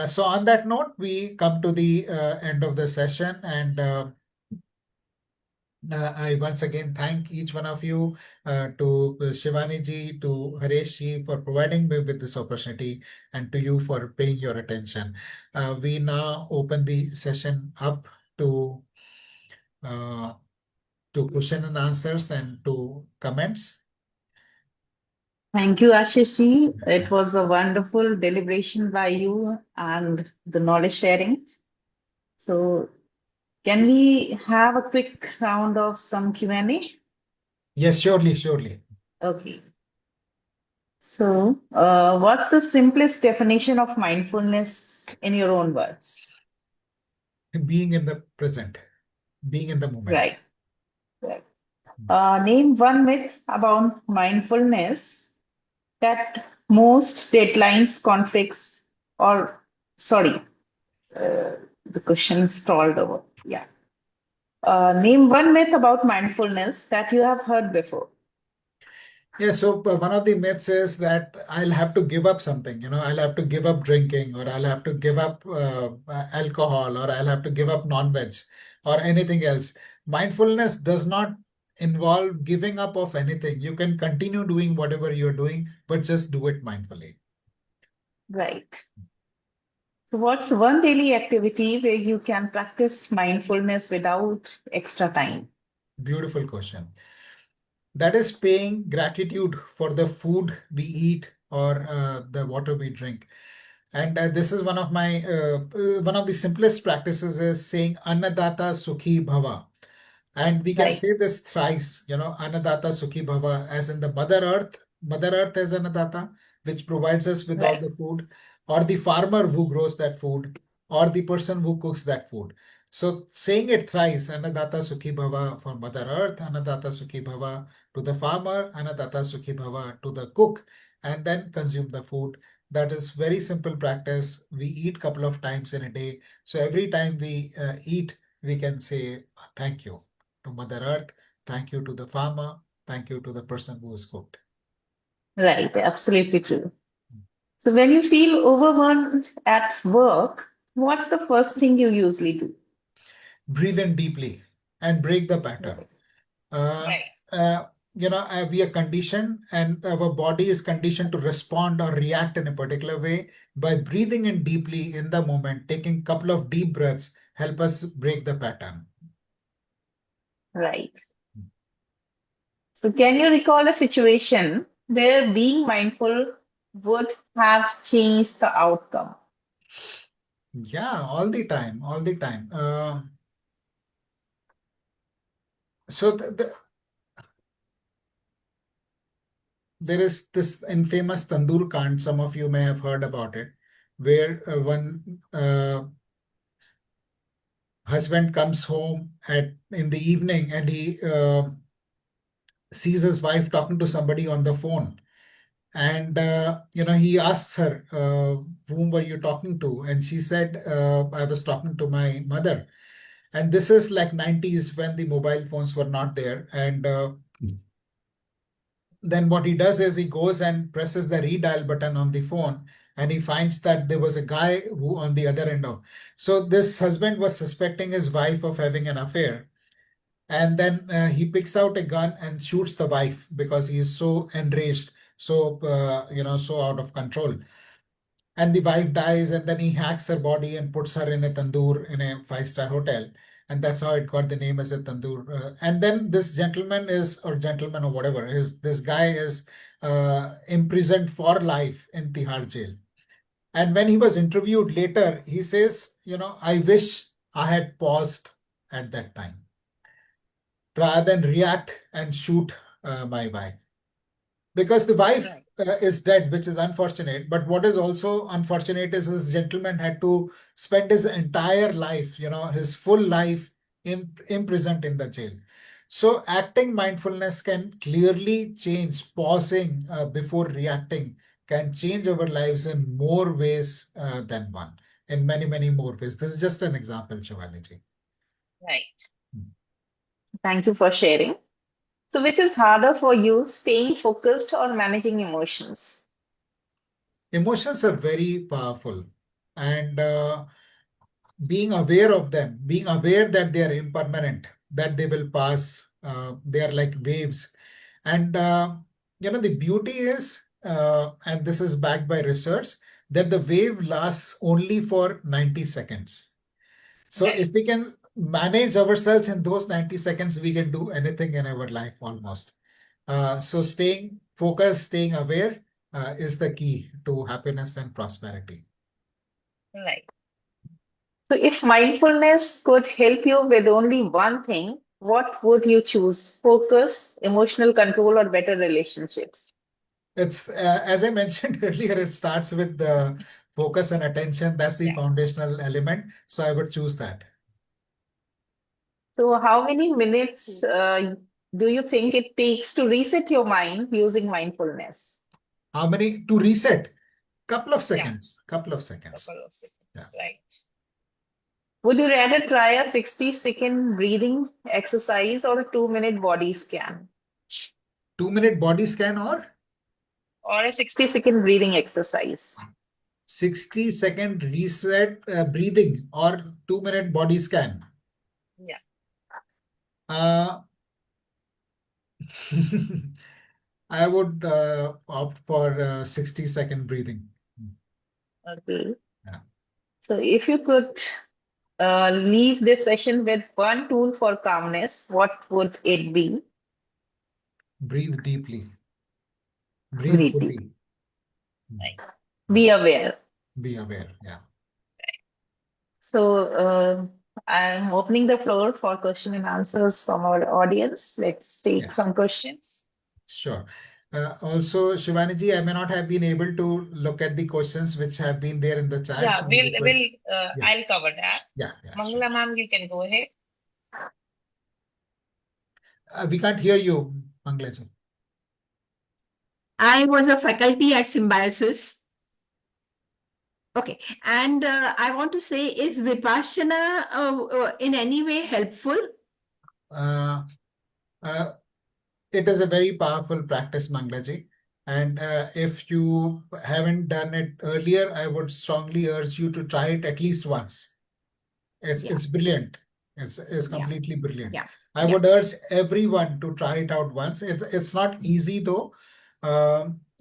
Speaker 2: So on that note, we come to the end of the session, and I once again thank each one of you, to Shivani ji, to Haresh ji, for providing me with this opportunity, and to you for paying your attention. We now open the session up to uh, question and answers and to comments.
Speaker 1: Thank you, Ashish ji. It was a wonderful deliberation by you and the knowledge sharing. So, can we have a quick round of some Q&A?
Speaker 2: Yes, surely.
Speaker 1: Okay. So, what's the simplest definition of mindfulness in your own words?
Speaker 2: Being in the present, being in the moment.
Speaker 1: Right. Name one myth about mindfulness that most deadlines, conflicts, or sorry, the question stalled over. Yeah. Name one myth about mindfulness that you have heard before.
Speaker 2: Yeah, so one of the myths is that I'll have to give up something, I'll have to give up drinking, or I'll have to give up alcohol, or I'll have to give up non-veg, or anything else. Mindfulness does not involve giving up of anything. You can continue doing whatever you're doing, but just do it mindfully.
Speaker 1: Right. So, what's one daily activity where you can practice mindfulness without extra time?
Speaker 2: Beautiful question. That is paying gratitude for the food we eat, or the water we drink. And this is one of my one of the simplest practices is saying Annadata Sukhi Bhava. And we can
Speaker 1: Right.
Speaker 2: say this thrice, Annadata Sukhi Bhava, as in the Mother Earth as Annadata, which provides us with all
Speaker 1: Right.
Speaker 2: the food, or the farmer who grows that food, or the person who cooks that food. So saying it thrice, Annadata Sukhi Bhava for Mother Earth, Annadata Sukhi Bhava to the farmer, Annadata Sukhi Bhava to the cook, and then consume the food. That is very simple practice. We eat couple of times in a day. So every time we eat, we can say thank you to Mother Earth. Thank you to the farmer. Thank you to the person who has cooked.
Speaker 1: Right. Absolutely true. So when you feel overwhelmed at work, what's the first thing you usually do?
Speaker 2: Breathe in deeply and break the pattern.
Speaker 1: Right.
Speaker 2: Uh,
Speaker 1: Right.
Speaker 2: uh, we are conditioned, and our body is conditioned to respond or react in a particular way. By breathing in deeply in the moment, taking a couple of deep breaths, help us break the pattern.
Speaker 1: Right. So can you recall a situation where being mindful would have changed the outcome?
Speaker 2: Yeah, all the time, all the time. So there is this infamous tandoor kant. Some of you may have heard about it, where one husband comes home at in the evening, and he sees his wife talking to somebody on the phone. And he asks her, whom were you talking to? And she said, I was talking to my mother. And this is like 90s, when the mobile phones were not there. And then what he does is he goes and presses the redial button on the phone, and he finds that there was a guy who on the other end of. So this husband was suspecting his wife of having an affair. And then he picks out a gun and shoots the wife because he is so enraged, so out of control. And the wife dies, and then he hacks her body and puts her in a tandoor in a five-star hotel. And that's how it got the name as a tandoor. And then this gentleman is, or gentleman or whatever, this guy is imprisoned for life in Tihar jail. And when he was interviewed later, he says, I wish I had paused at that time rather than react and shoot my wife. Because the wife
Speaker 1: Right.
Speaker 2: is dead, which is unfortunate. But what is also unfortunate is this gentleman had to spend his entire life, his full life imprisoned in the jail. So acting mindfulness can clearly change. Pausing before reacting can change our lives in more ways than one, in many, many more ways. This is just an example, Shivani.
Speaker 1: Right. Thank you for sharing. So which is harder for you, staying focused or managing emotions?
Speaker 2: Emotions are very powerful, and being aware of them, being aware that they are impermanent, that they will pass, they are like waves. And the beauty is, and this is backed by research, that the wave lasts only for 90 seconds. So
Speaker 1: Right.
Speaker 2: if we can manage ourselves in those 90 seconds, we can do anything in our life almost. So staying focused, staying aware is the key to happiness and prosperity.
Speaker 1: Right. So if mindfulness could help you with only one thing, what would you choose? Focus, emotional control, or better relationships?
Speaker 2: It's as I mentioned earlier, it starts with the focus and attention. That's the
Speaker 1: Yeah.
Speaker 2: foundational element. So I would choose that.
Speaker 1: So how many minutes do you think it takes to reset your mind using mindfulness?
Speaker 2: How many to reset? Couple of
Speaker 1: Yeah,
Speaker 2: seconds. Couple of seconds.
Speaker 1: couple of
Speaker 2: Yeah.
Speaker 1: seconds, right. Would you rather try a 60-second breathing exercise or a 2-minute body scan?
Speaker 2: 2 minute body scan or
Speaker 1: Or a 60-second breathing exercise?
Speaker 2: 60-second reset breathing or 2 minute body scan.
Speaker 1: Yeah.
Speaker 2: Uh, I would opt for 60-second breathing.
Speaker 1: Okay.
Speaker 2: Yeah.
Speaker 1: So if you could leave this session with one tool for calmness, what would it be?
Speaker 2: Breathe deeply. Breathe
Speaker 1: Breathe deep.
Speaker 2: fully.
Speaker 1: Right. Be aware.
Speaker 2: Be aware. Yeah.
Speaker 1: So I'm opening the floor for question and answers from our audience. Let's take
Speaker 2: Yes.
Speaker 1: some questions.
Speaker 2: Sure. Also, Shivani ji, I may not have been able to look at the questions which have been there in the chat.
Speaker 1: Yeah,
Speaker 2: So I request, yeah,
Speaker 1: I'll cover that.
Speaker 2: yeah, sure.
Speaker 1: Mangala ma'am, you can go ahead.
Speaker 2: We can't hear you, Mangala ji.
Speaker 5: I was a faculty at Symbiosis. Okay, and I want to say, is Vipassana in any way helpful?
Speaker 2: Uh, uh, it is a very powerful practice, Mangala ji. And if you haven't done it earlier, I would strongly urge you to try it at least once. It's brilliant. It's completely brilliant.
Speaker 5: Yeah.
Speaker 2: I would urge everyone to try it out once. It's not easy though.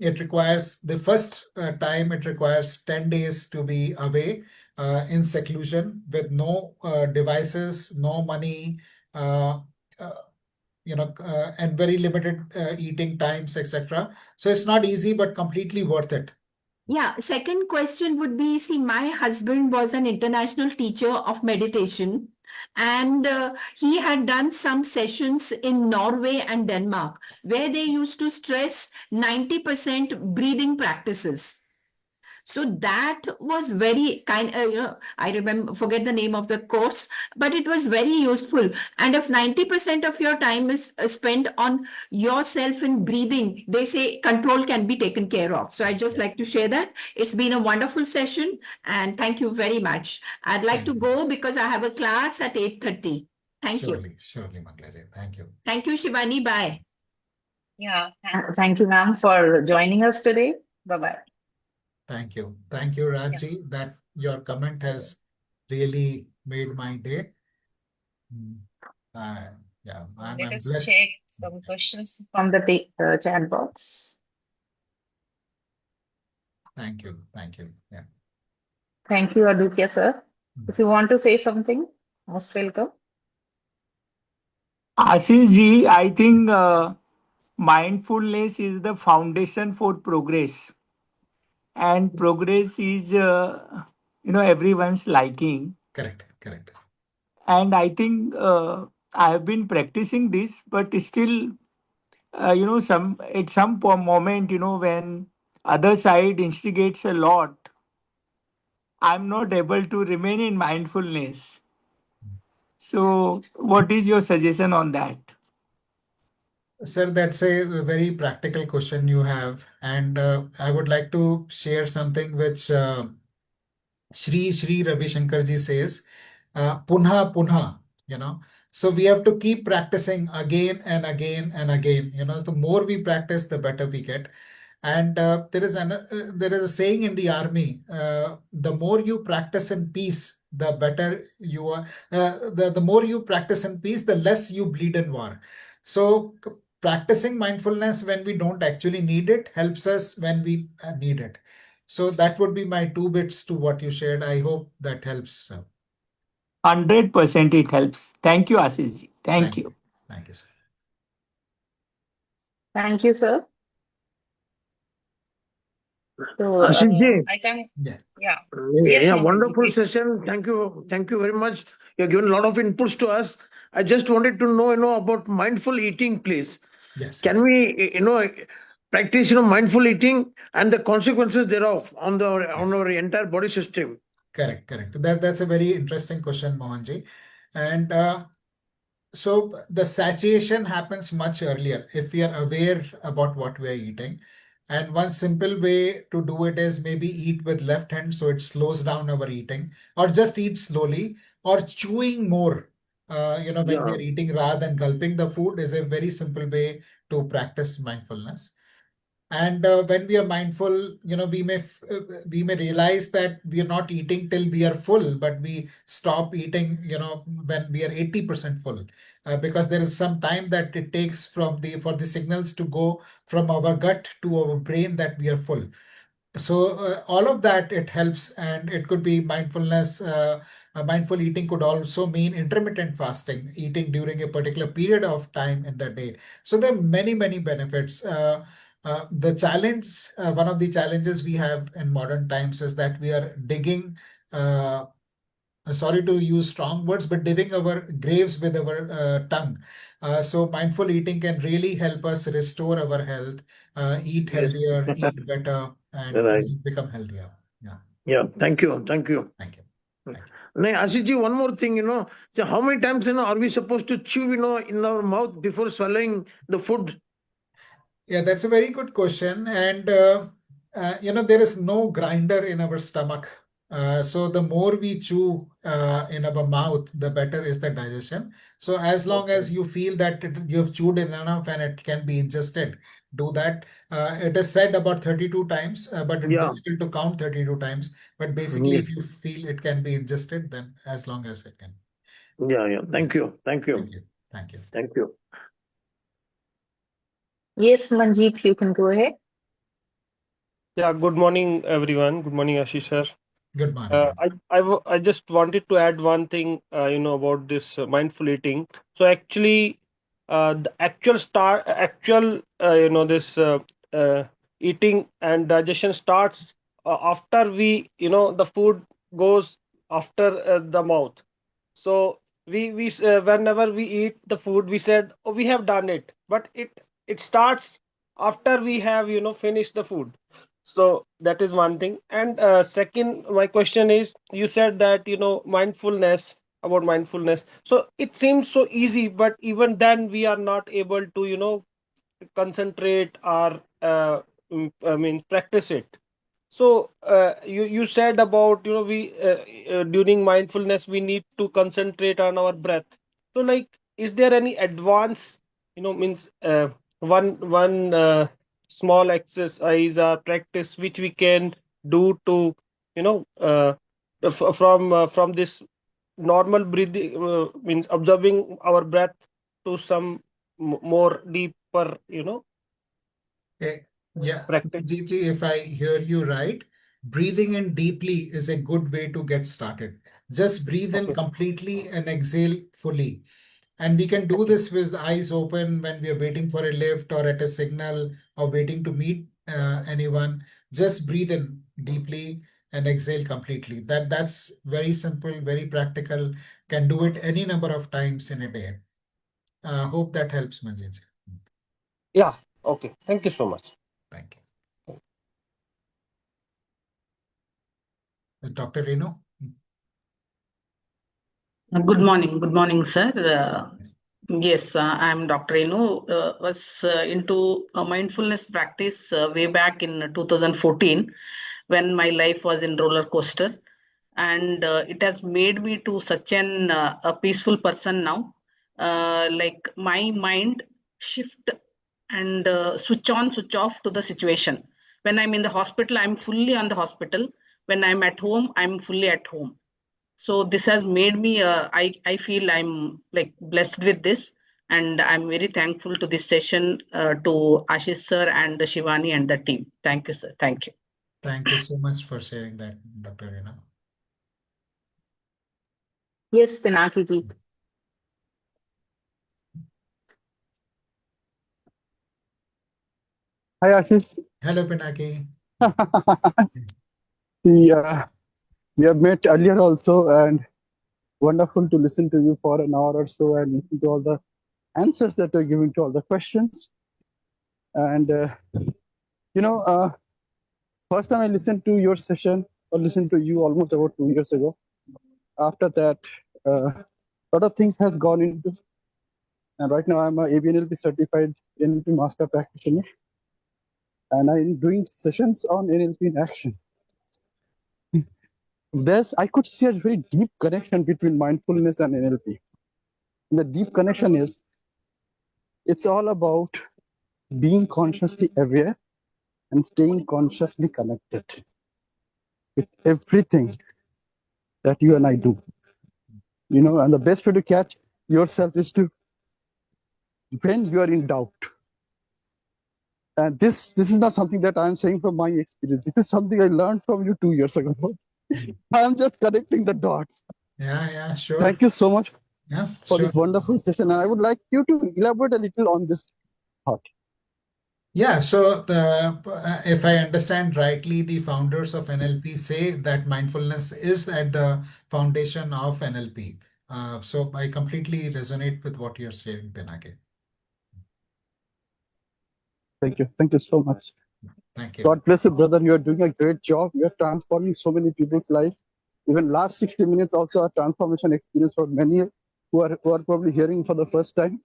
Speaker 2: It requires the first time it requires 10 days to be away in seclusion with no devices, no money, uh, uh, and very limited eating times, etc. So it's not easy, but completely worth it.
Speaker 5: Yeah, second question would be, see, my husband was an international teacher of meditation, and he had done some sessions in Norway and Denmark where they used to stress 90% breathing practices. So that was very kind, I forget the name of the course, but it was very useful. And if 90% of your time is spent on yourself in breathing, they say control can be taken care of. So I'd just like to share that. It's been a wonderful session, and thank you very much. I'd like to go because I have a class at 8:30. Thank you.
Speaker 2: Surely, Mangala. Thank you.
Speaker 5: Thank you, Shivani. Bye.
Speaker 1: Yeah, thank you, ma'am, for joining us today. Bye-bye.
Speaker 2: Thank you. Thank you, Raji. That your comment has really made my day. Yeah,
Speaker 1: Let us check some questions from the chat box.
Speaker 2: Thank you. Thank you. Yeah.
Speaker 1: Thank you, Aditya, sir. If you want to say something, most welcome.
Speaker 6: Ashish ji, I think mindfulness is the foundation for progress, and progress is everyone's liking.
Speaker 2: Correct.
Speaker 6: And I think I have been practicing this, but still, some at some moment, when other side instigates a lot, I'm not able to remain in mindfulness. So, what is your suggestion on that?
Speaker 2: Sir, that's a very practical question you have. And I would like to share something which Sri Ravi Shankar ji says, punha punha, So we have to keep practicing again and again and again. The more we practice, the better we get. And there is a saying in the army: the more you practice in peace, the better you are. The more you practice in peace, the less you bleed in war. So practicing mindfulness when we don't actually need it helps us when we need it. So that would be my 2 bits to what you shared. I hope that helps.
Speaker 6: 100% it helps. Thank you, Ashish ji. Thank you.
Speaker 2: Thank you, sir.
Speaker 1: Thank you, sir. So
Speaker 3: Ashish ji.
Speaker 1: I can,
Speaker 2: Yeah.
Speaker 1: yeah.
Speaker 3: Yeah,
Speaker 1: Yes, Mohanji,
Speaker 3: wonderful
Speaker 1: please.
Speaker 3: session. Thank you. Thank you very much. You have given a lot of inputs to us. I just wanted to know, about mindful eating, please.
Speaker 2: Yes.
Speaker 3: Can we, practice, mindful eating and the consequences thereof on our entire body system?
Speaker 2: Correct. That's a very interesting question, Mohanji. And so the satiation happens much earlier if we are aware about what we are eating. And one simple way to do it is maybe eat with left hand so it slows down our eating, or just eat slowly, or chewing more. When we are eating rather than gulping the food is a very simple way to practice mindfulness. And when we are mindful, we may realize that we are not eating till we are full, but we stop eating, when we are 80% full, because there is some time that it takes for the signals to go from our gut to our brain that we are full. So all of that, it helps, and it could be mindfulness. Mindful eating could also mean intermittent fasting, eating during a particular period of time in the day. So there are many benefits. The challenge, one of the challenges we have in modern times is that we are digging sorry to use strong words, but digging our graves with our tongue. So mindful eating can really help us restore our health, eat
Speaker 3: Yes.
Speaker 2: healthier, eat better, and
Speaker 3: Right.
Speaker 2: become healthier. Yeah.
Speaker 3: Yeah. Thank you. Thank you.
Speaker 2: Thank you. Thank you.
Speaker 3: Now, Ashiji, one more thing, so how many times, are we supposed to chew, in our mouth before swallowing the food?
Speaker 2: Yeah, that's a very good question. And, there is no grinder in our stomach. So the more we chew in our mouth, the better is the digestion. So as long as you feel that you have chewed enough and it can be ingested, do that. It is said about 32 times, but it's
Speaker 3: Yeah.
Speaker 2: difficult to count 32 times. But basically,
Speaker 3: Yeah.
Speaker 2: if you feel it can be ingested, then as long as it can.
Speaker 3: Yeah. Yeah. Thank you. Thank you.
Speaker 2: Thank you. Thank you.
Speaker 3: Thank you.
Speaker 1: Yes, Manjeet, you can go ahead.
Speaker 7: Yeah, good morning, everyone. Good morning, Ashish sir.
Speaker 2: Good morning.
Speaker 7: I just wanted to add one thing, about this mindful eating. So actually, the this eating and digestion starts after the food goes after the mouth. So whenever we eat the food, we said, oh, we have done it, but it starts after we have finished the food. So that is one thing. And second, my question is, you said that mindfulness, about mindfulness. So it seems so easy, but even then we are not able to concentrate or practice it. So you said about we during mindfulness we need to concentrate on our breath. So like, is there any advance means one small exercise or practice which we can do to from this normal breathing means observing our breath to some more deeper
Speaker 2: Yeah,
Speaker 7: practice?
Speaker 2: Gigi, if I hear you right, breathing in deeply is a good way to get started. Just breathe in
Speaker 7: Okay.
Speaker 2: completely and exhale fully. And we can do
Speaker 7: Okay.
Speaker 2: this with eyes open when we are waiting for a lift or at a signal or waiting to meet anyone. Just breathe in deeply and exhale completely. That's very simple, very practical. Can do it any number of times in a day. Hope that helps, Manjeet.
Speaker 7: Yeah. Okay. Thank you so much.
Speaker 2: Thank you. Dr. Reno?
Speaker 8: Good morning, sir. Yes, I'm Dr. Renu. Was into a mindfulness practice way back in 2014 when my life was in roller coaster, and it has made me to such an a peaceful person now. Like my mind shift and switch on, switch off to the situation. When I'm in the hospital, I'm fully on the hospital. When I'm at home, I'm fully at home. So this has made me I feel I'm like blessed with this, and I'm very thankful to this session, to Ashish sir and Shivani and the team. Thank you, sir. Thank you.
Speaker 2: Thank you so much for sharing that, Dr. Reno.
Speaker 1: Yes, Pinaki ji.
Speaker 9: Hi, Ashish.
Speaker 2: Hello, Pinaki.
Speaker 9: We have met earlier also, and wonderful to listen to you for an hour or so and listen to all the answers that you're giving to all the questions. And, first time I listened to your session or listened to you almost about 2 years ago. After that, a lot of things has gone into, and right now I'm a ABNLP certified NLP master practitioner, and I'm doing sessions on NLP in action. I could see a very deep connection between mindfulness and NLP. And the deep connection is, it's all about being consciously aware and staying consciously connected with everything that you and I do. And the best way to catch yourself is to, when you are in doubt. And this is not something that I'm saying from my experience. This is something I learned from you 2 years ago. I'm just connecting the dots.
Speaker 2: Yeah, sure.
Speaker 9: Thank you so much for
Speaker 2: sure.
Speaker 9: this wonderful session. And I would like you to elaborate a little on this thought.
Speaker 2: Yeah, so if I understand rightly, the founders of NLP say that mindfulness is at the foundation of NLP. So I completely resonate with what you're saying, Pinaki.
Speaker 9: Thank you. Thank you so much.
Speaker 2: Thank you.
Speaker 9: God bless you, brother. You are doing a great job. You are transforming so many people's life. Even last 60 minutes also a transformation experience for many who are probably hearing for the first time.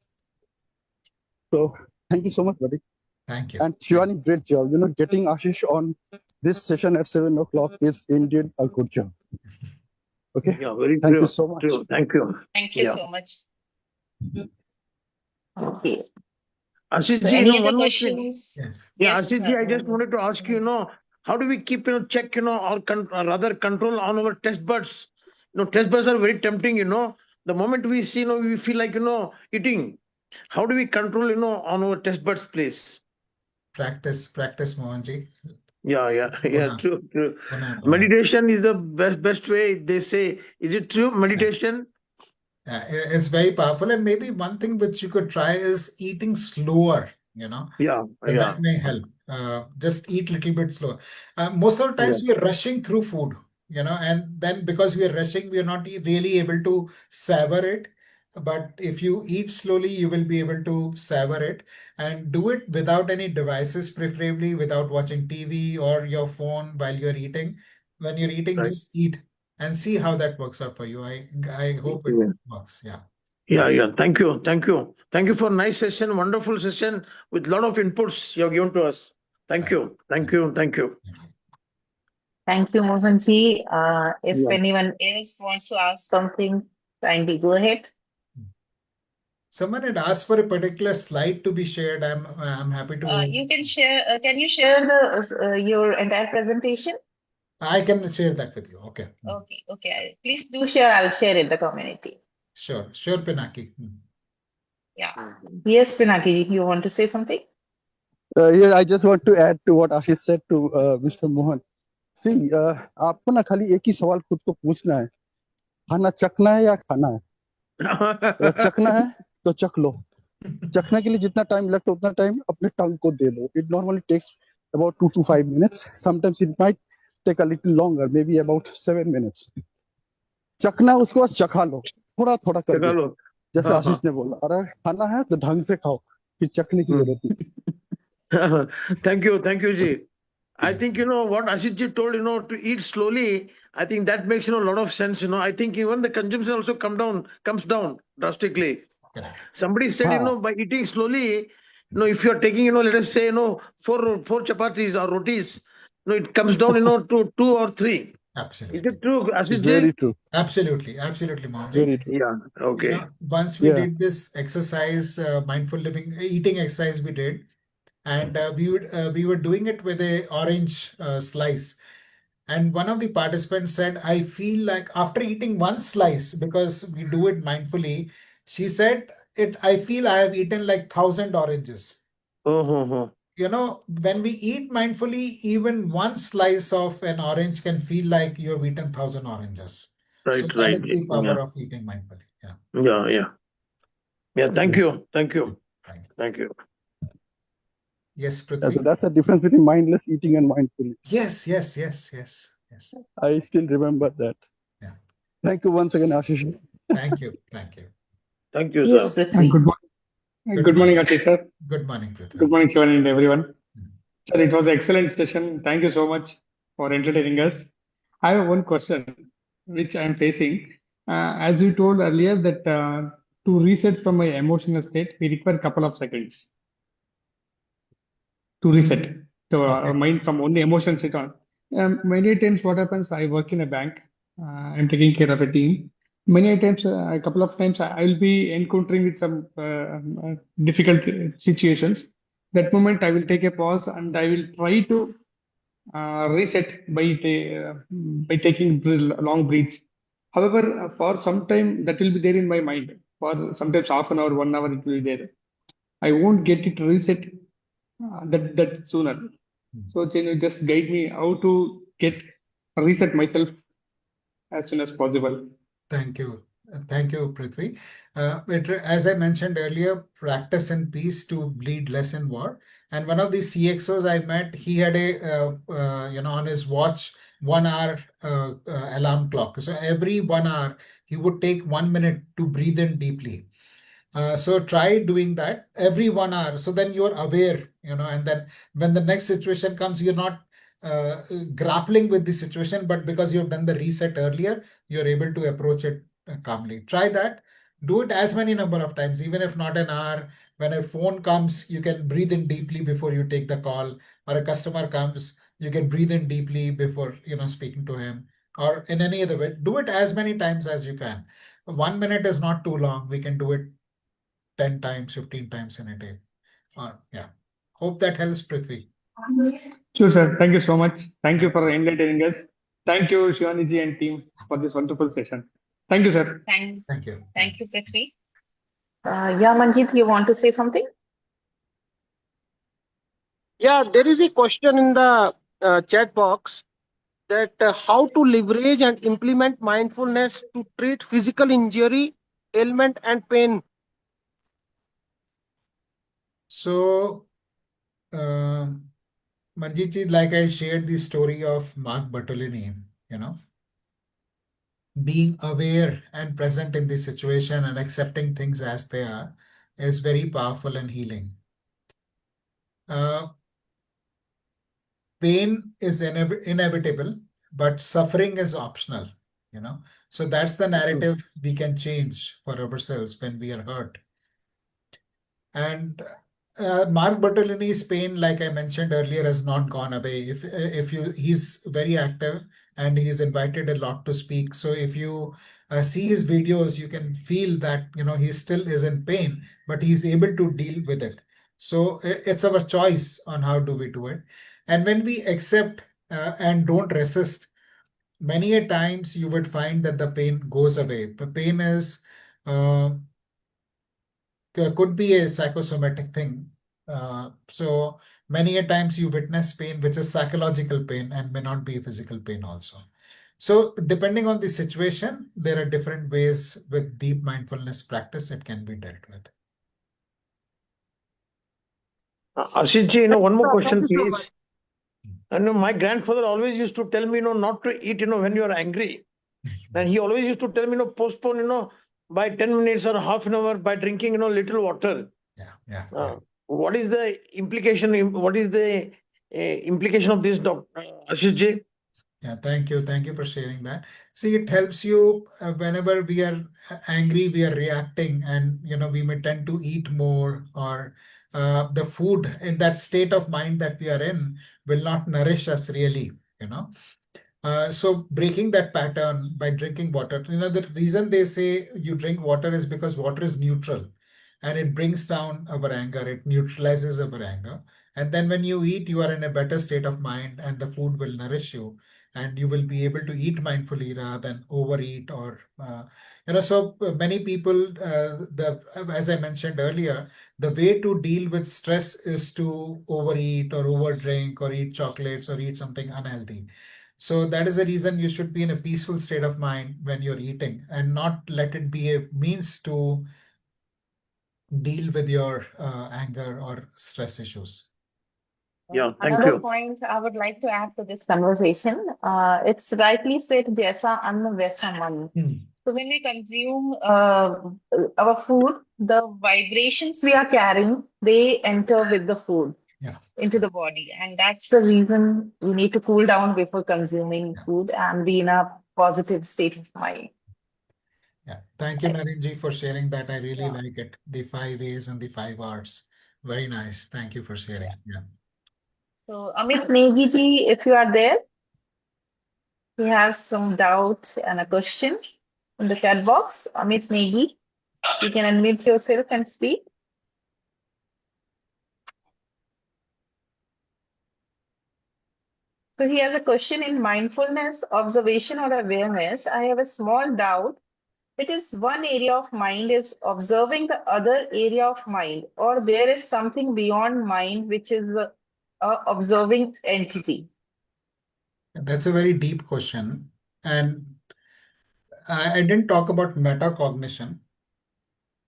Speaker 9: So thank you so much, buddy.
Speaker 2: Thank you.
Speaker 9: And Shivani, great job. Getting Ashish on this session at 7 o'clock is indeed a good job. Okay.
Speaker 3: Yeah, very
Speaker 9: Thank you
Speaker 3: true.
Speaker 9: so much.
Speaker 3: True. Thank you.
Speaker 1: Thank you
Speaker 3: Yeah.
Speaker 1: so much. Okay.
Speaker 3: Ashish
Speaker 1: So
Speaker 3: ji,
Speaker 1: any other
Speaker 3: one more thing.
Speaker 1: questions?
Speaker 2: Yes.
Speaker 3: Yeah,
Speaker 1: Yes,
Speaker 3: Ashish ji, I just wanted to ask you, how do we keep, check, or rather control on our test buds? Test buds are very tempting, The moment we see, we feel like, eating. How do we control, on our test buds, please?
Speaker 2: Practice, Mohanji.
Speaker 3: Yeah,
Speaker 2: Puna,
Speaker 3: true.
Speaker 2: Puna.
Speaker 3: Meditation is the best way, they say. Is it true, meditation?
Speaker 2: It's very powerful. And maybe one thing which you could try is eating slower,
Speaker 3: Yeah.
Speaker 2: that may help. Just eat little bit slower. Most of the times we are rushing through food, and then because we are rushing, we are not really able to savor it. But if you eat slowly, you will be able to savor it, and do it without any devices, preferably without watching TV or your phone while you're eating. When you're eating,
Speaker 3: Right.
Speaker 2: just eat and see how that works out for you. I hope it works. Yeah.
Speaker 3: Yeah. Thank you. Thank you for nice session, wonderful session with lot of inputs you have given to us. Thank you.
Speaker 2: Thank you.
Speaker 1: Thank you, Mohanji. If
Speaker 3: Yeah.
Speaker 1: anyone else wants to ask something, kindly go ahead.
Speaker 2: Someone had asked for a particular slide to be shared. I'm happy to.
Speaker 1: You can share. Can you share the your entire presentation?
Speaker 2: I can share that with you. Okay.
Speaker 1: Okay. Please do share. I'll share in the community.
Speaker 2: Sure, Pinaki.
Speaker 1: Yeah. Yes, Pinaki, you want to say something?
Speaker 9: Yeah, I just want to add to what Ashish said to Mr. Mohan. See, आपको ना खाली एक ही सवाल खुद को पूछना है, खाना चखना है या खाना है? अगर चखना है तो चख लो. चखने के लिए जितना टाइम लगता है उतना टाइम अपने टंग को दे लो. It normally takes about 2 to 5 minutes. Sometimes it might take a little longer, maybe about 7 minutes. चखना है उसको बस चखा लो, थोड़ा थोड़ा करके, जैसे आशीष ने बोला. अरे खाना है तो ढंग से खाओ, फिर चखने की जरूरत नहीं.
Speaker 3: Thank you, Ji. I think, what Ashish Ji told, to eat slowly, I think that makes, a lot of sense, I think even the consumption also comes down drastically.
Speaker 2: Correct.
Speaker 3: Somebody said, by eating slowly, if you're taking, let us say, four chapatis or rotis, it comes down, to 2 or 3.
Speaker 2: Absolutely.
Speaker 3: Is it true, Ashish Ji?
Speaker 9: Very true.
Speaker 2: Absolutely, Mohanji.
Speaker 9: Very true.
Speaker 3: Yeah. Okay.
Speaker 2: Once we did this exercise, mindful living, eating exercise we did, and we were doing it with a orange slice. And one of the participants said, I feel like after eating one slice, because we do it mindfully, she said, I feel I have eaten like 1,000 oranges. When we eat mindfully, even one slice of an orange can feel like you have eaten 1,000 oranges.
Speaker 3: Right.
Speaker 2: So that is the power of eating mindfully.
Speaker 3: Yeah. Thank you.
Speaker 2: Yes, Prithvi.
Speaker 9: So that's the difference between mindless eating and mindfully.
Speaker 2: Yes.
Speaker 9: I still remember that.
Speaker 2: Yeah.
Speaker 9: Thank you once again, Ashish.
Speaker 2: Thank you.
Speaker 3: Thank you,
Speaker 1: Yes,
Speaker 3: sir.
Speaker 1: Prithvi.
Speaker 10: Good morning, Ashish sir.
Speaker 2: Good morning, Prithvi.
Speaker 10: Good morning, Shivan and everyone. Sir, it was an excellent session. Thank you so much for entertaining us. I have one question which I am facing. As you told earlier that to reset from my emotional state, we require a couple of seconds to reset our mind from only emotion state on. Many times what happens, I work in a bank. I'm taking care of a team. Many times, a couple of times, I will be encountering with some difficult situations. That moment, I will take a pause and I will try to reset by taking long breaths. However, for some time, that will be there in my mind. For sometimes half an hour, 1 hour, it will be there. I won't get it reset that sooner. So can you just guide me how to reset myself as soon as possible?
Speaker 2: Thank you. Thank you, Prithvi. As I mentioned earlier, practice in peace to bleed less in war. And one of the CXOs I met, he had on his watch 1 hour alarm clock. So every 1 hour, he would take 1 minute to breathe in deeply. So try doing that every 1 hour. So then you're aware, and then when the next situation comes, you're not grappling with the situation, but because you've done the reset earlier, you're able to approach it calmly. Try that. Do it as many number of times, even if not an hour. When a phone comes, you can breathe in deeply before you take the call, or a customer comes, you can breathe in deeply before speaking to him, or in any other way. Do it as many times as you can. 1 minute is not too long. We can do it 10 times, 15 times in a day. Yeah. Hope that helps, Prithvi.
Speaker 10: Sure, sir. Thank you so much. Thank you for enlightening us. Thank you, Shivaniji and team, for this wonderful session. Thank you, sir.
Speaker 2: Thank you.
Speaker 1: Thank you, Prithvi. Yeah, Manjit, you want to say something?
Speaker 7: Yeah, there is a question in the chat box that how to leverage and implement mindfulness to treat physical injury, ailment, and pain.
Speaker 2: So, Manjit, like I shared the story of Mark Bertolini, being aware and present in the situation and accepting things as they are is very powerful and healing. Pain is inevitable, but suffering is optional, So that's the narrative we can change for ourselves when we are hurt. And Mark Bertolini's pain, like I mentioned earlier, has not gone away. He's very active and he's invited a lot to speak. So if you see his videos, you can feel that he still is in pain, but he's able to deal with it. So it's our choice on how do we do it. And when we accept and don't resist, many a times you would find that the pain goes away. The pain is could be a psychosomatic thing. So many a times you witness pain, which is psychological pain and may not be physical pain also. So depending on the situation, there are different ways with deep mindfulness practice it can be dealt with.
Speaker 3: Ashitji, one more question, please. And my grandfather always used to tell me, not to eat, when you are angry. And he always used to tell me, postpone, by 10 minutes or half an hour by drinking, little water.
Speaker 2: Yeah.
Speaker 3: What is the implication? What is the implication of this, Dr. Ashitji?
Speaker 2: Yeah, thank you. Thank you for sharing that. See, it helps you whenever we are angry, we are reacting, and we may tend to eat more, or the food in that state of mind that we are in will not nourish us really, So breaking that pattern by drinking water, the reason they say you drink water is because water is neutral and it brings down our anger, it neutralizes our anger. And then when you eat, you are in a better state of mind and the food will nourish you and you will be able to eat mindfully rather than overeat or, so many people, as I mentioned earlier, the way to deal with stress is to overeat or overdrink or eat chocolates or eat something unhealthy. So that is the reason you should be in a peaceful state of mind when you're eating and not let it be a means to deal with your anger or stress issues.
Speaker 3: Yeah, thank
Speaker 1: Another
Speaker 3: you.
Speaker 1: point I would like to add to this conversation, it's rightly said, Jaisa Anna Vaisa Man. So when we consume our food, the vibrations we are carrying, they enter with the food into the body. And that's the reason we need to cool down before consuming food and be in a positive state of mind.
Speaker 2: Yeah. Thank you, Narenji, for sharing that. I really like it. The 5 A's and the 5 R's. Very nice. Thank you for sharing. Yeah.
Speaker 1: So Amit Negi ji, if you are there, he has some doubt and a question in the chat box. Amit Negi, you can unmute yourself and speak. So he has a question in mindfulness, observation, or awareness. I have a small doubt. It is one area of mind is observing the other area of mind, or there is something beyond mind which is the observing entity.
Speaker 2: That's a very deep question. And I didn't talk about metacognition,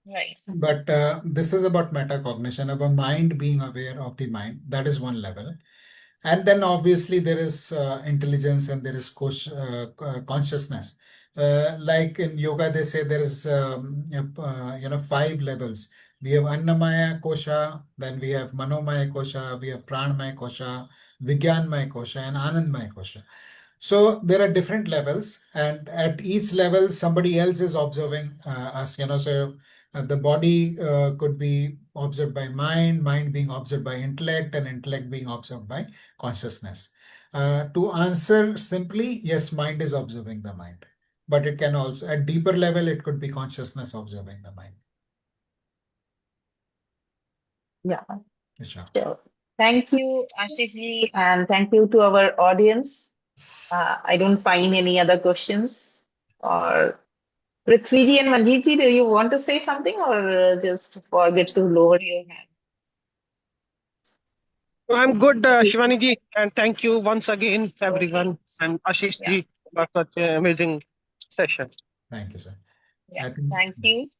Speaker 1: Right.
Speaker 2: but this is about metacognition, of a mind being aware of the mind. That is one level. And then obviously there is intelligence and there is consciousness. Like in yoga, they say there is 5 levels. We have Annamaya Kosha, then we have Manomaya Kosha, we have Pranamaya Kosha, Vigyanmaya Kosha, and Anandmaya Kosha. So there are different levels, and at each level, somebody else is observing us. So the body could be observed by mind, mind being observed by intellect, and intellect being observed by consciousness. To answer simply, yes, mind is observing the mind, but it can also, at deeper level, it could be consciousness observing the mind.
Speaker 1: Yeah.
Speaker 2: Sure.
Speaker 1: Sure. Thank you, Ashish ji, and thank you to our audience. I don't find any other questions. Or Prithviji and Manjeet ji, do you want to say something, or just forget to lower your hand?
Speaker 7: I'm good, Shivani ji, and thank you once again, everyone, and Ashish
Speaker 1: Yeah.
Speaker 7: ji for such an amazing session.
Speaker 2: Thank you, sir.
Speaker 1: Yeah.
Speaker 2: I think,
Speaker 1: Thank you.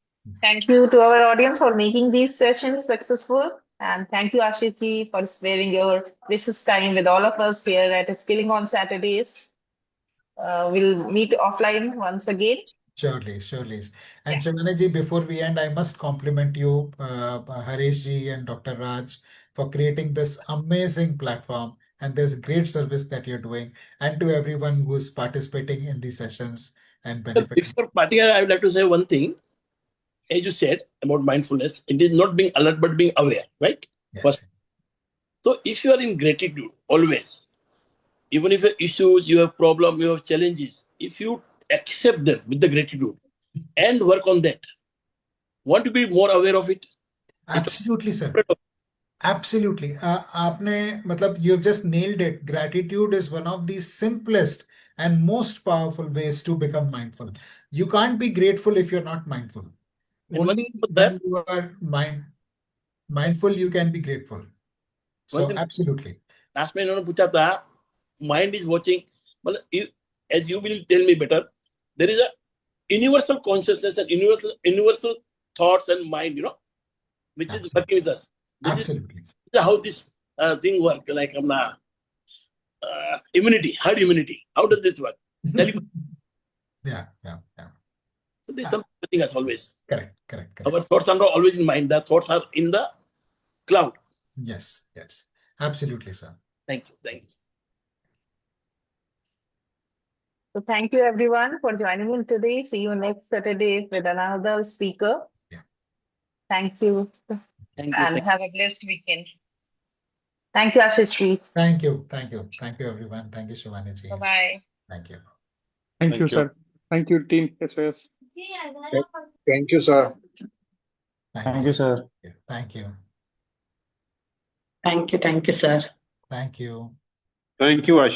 Speaker 1: Thank you to our audience for making these sessions successful. And thank you, Ashish ji, for sparing your precious time with all of us here at Skilling on Saturdays. We'll meet offline once again.
Speaker 2: surely. And Shivanaji, before we end, I must compliment you, Harish ji and Dr. Raj, for creating this amazing platform and this great service that you're doing, and to everyone who's participating in these sessions and benefiting.
Speaker 11: Before parting, I would like to say one thing. As you said about mindfulness, it is not being alert but being aware, right?
Speaker 2: Yes.
Speaker 11: First. So if you are in gratitude always, even if you have issues, you have problems, you have challenges, if you accept them with the gratitude and work on that, want to be more aware of it?
Speaker 2: Absolutely, sir. Absolutely. You've just nailed it. Gratitude is one of the simplest and most powerful ways to become mindful. You can't be grateful if you're not mindful.
Speaker 11: And
Speaker 2: Only when you are mindful, you can be grateful. So absolutely.
Speaker 11: Last time I पूछा था, mind is watching. As you will tell me better, there is a universal consciousness and universal thoughts and mind, which is working with us.
Speaker 2: Absolutely.
Speaker 11: This is how this thing work, like immunity, herd immunity. How does this work?
Speaker 2: Yeah.
Speaker 11: So there's something as always.
Speaker 2: Correct.
Speaker 11: Our thoughts are not always in mind. The thoughts are in the cloud.
Speaker 2: Yes. Absolutely, sir.
Speaker 11: Thank you.
Speaker 1: So thank you everyone for joining in today. See you next Saturday with another speaker.
Speaker 2: Yeah.
Speaker 1: Thank you.
Speaker 11: Thank you.
Speaker 1: And have a blessed weekend. Thank you, Ashish ji.
Speaker 2: Thank you, everyone. Thank you, Shivani ji.
Speaker 1: Bye-bye.
Speaker 2: Thank you.
Speaker 10: Thank you, sir. Thank you, team SOS.
Speaker 9: Thank you, sir.
Speaker 10: Thank you, sir.
Speaker 2: Thank you.
Speaker 8: Thank you, sir.
Speaker 2: Thank you.
Speaker 12: Thank you, Ashish.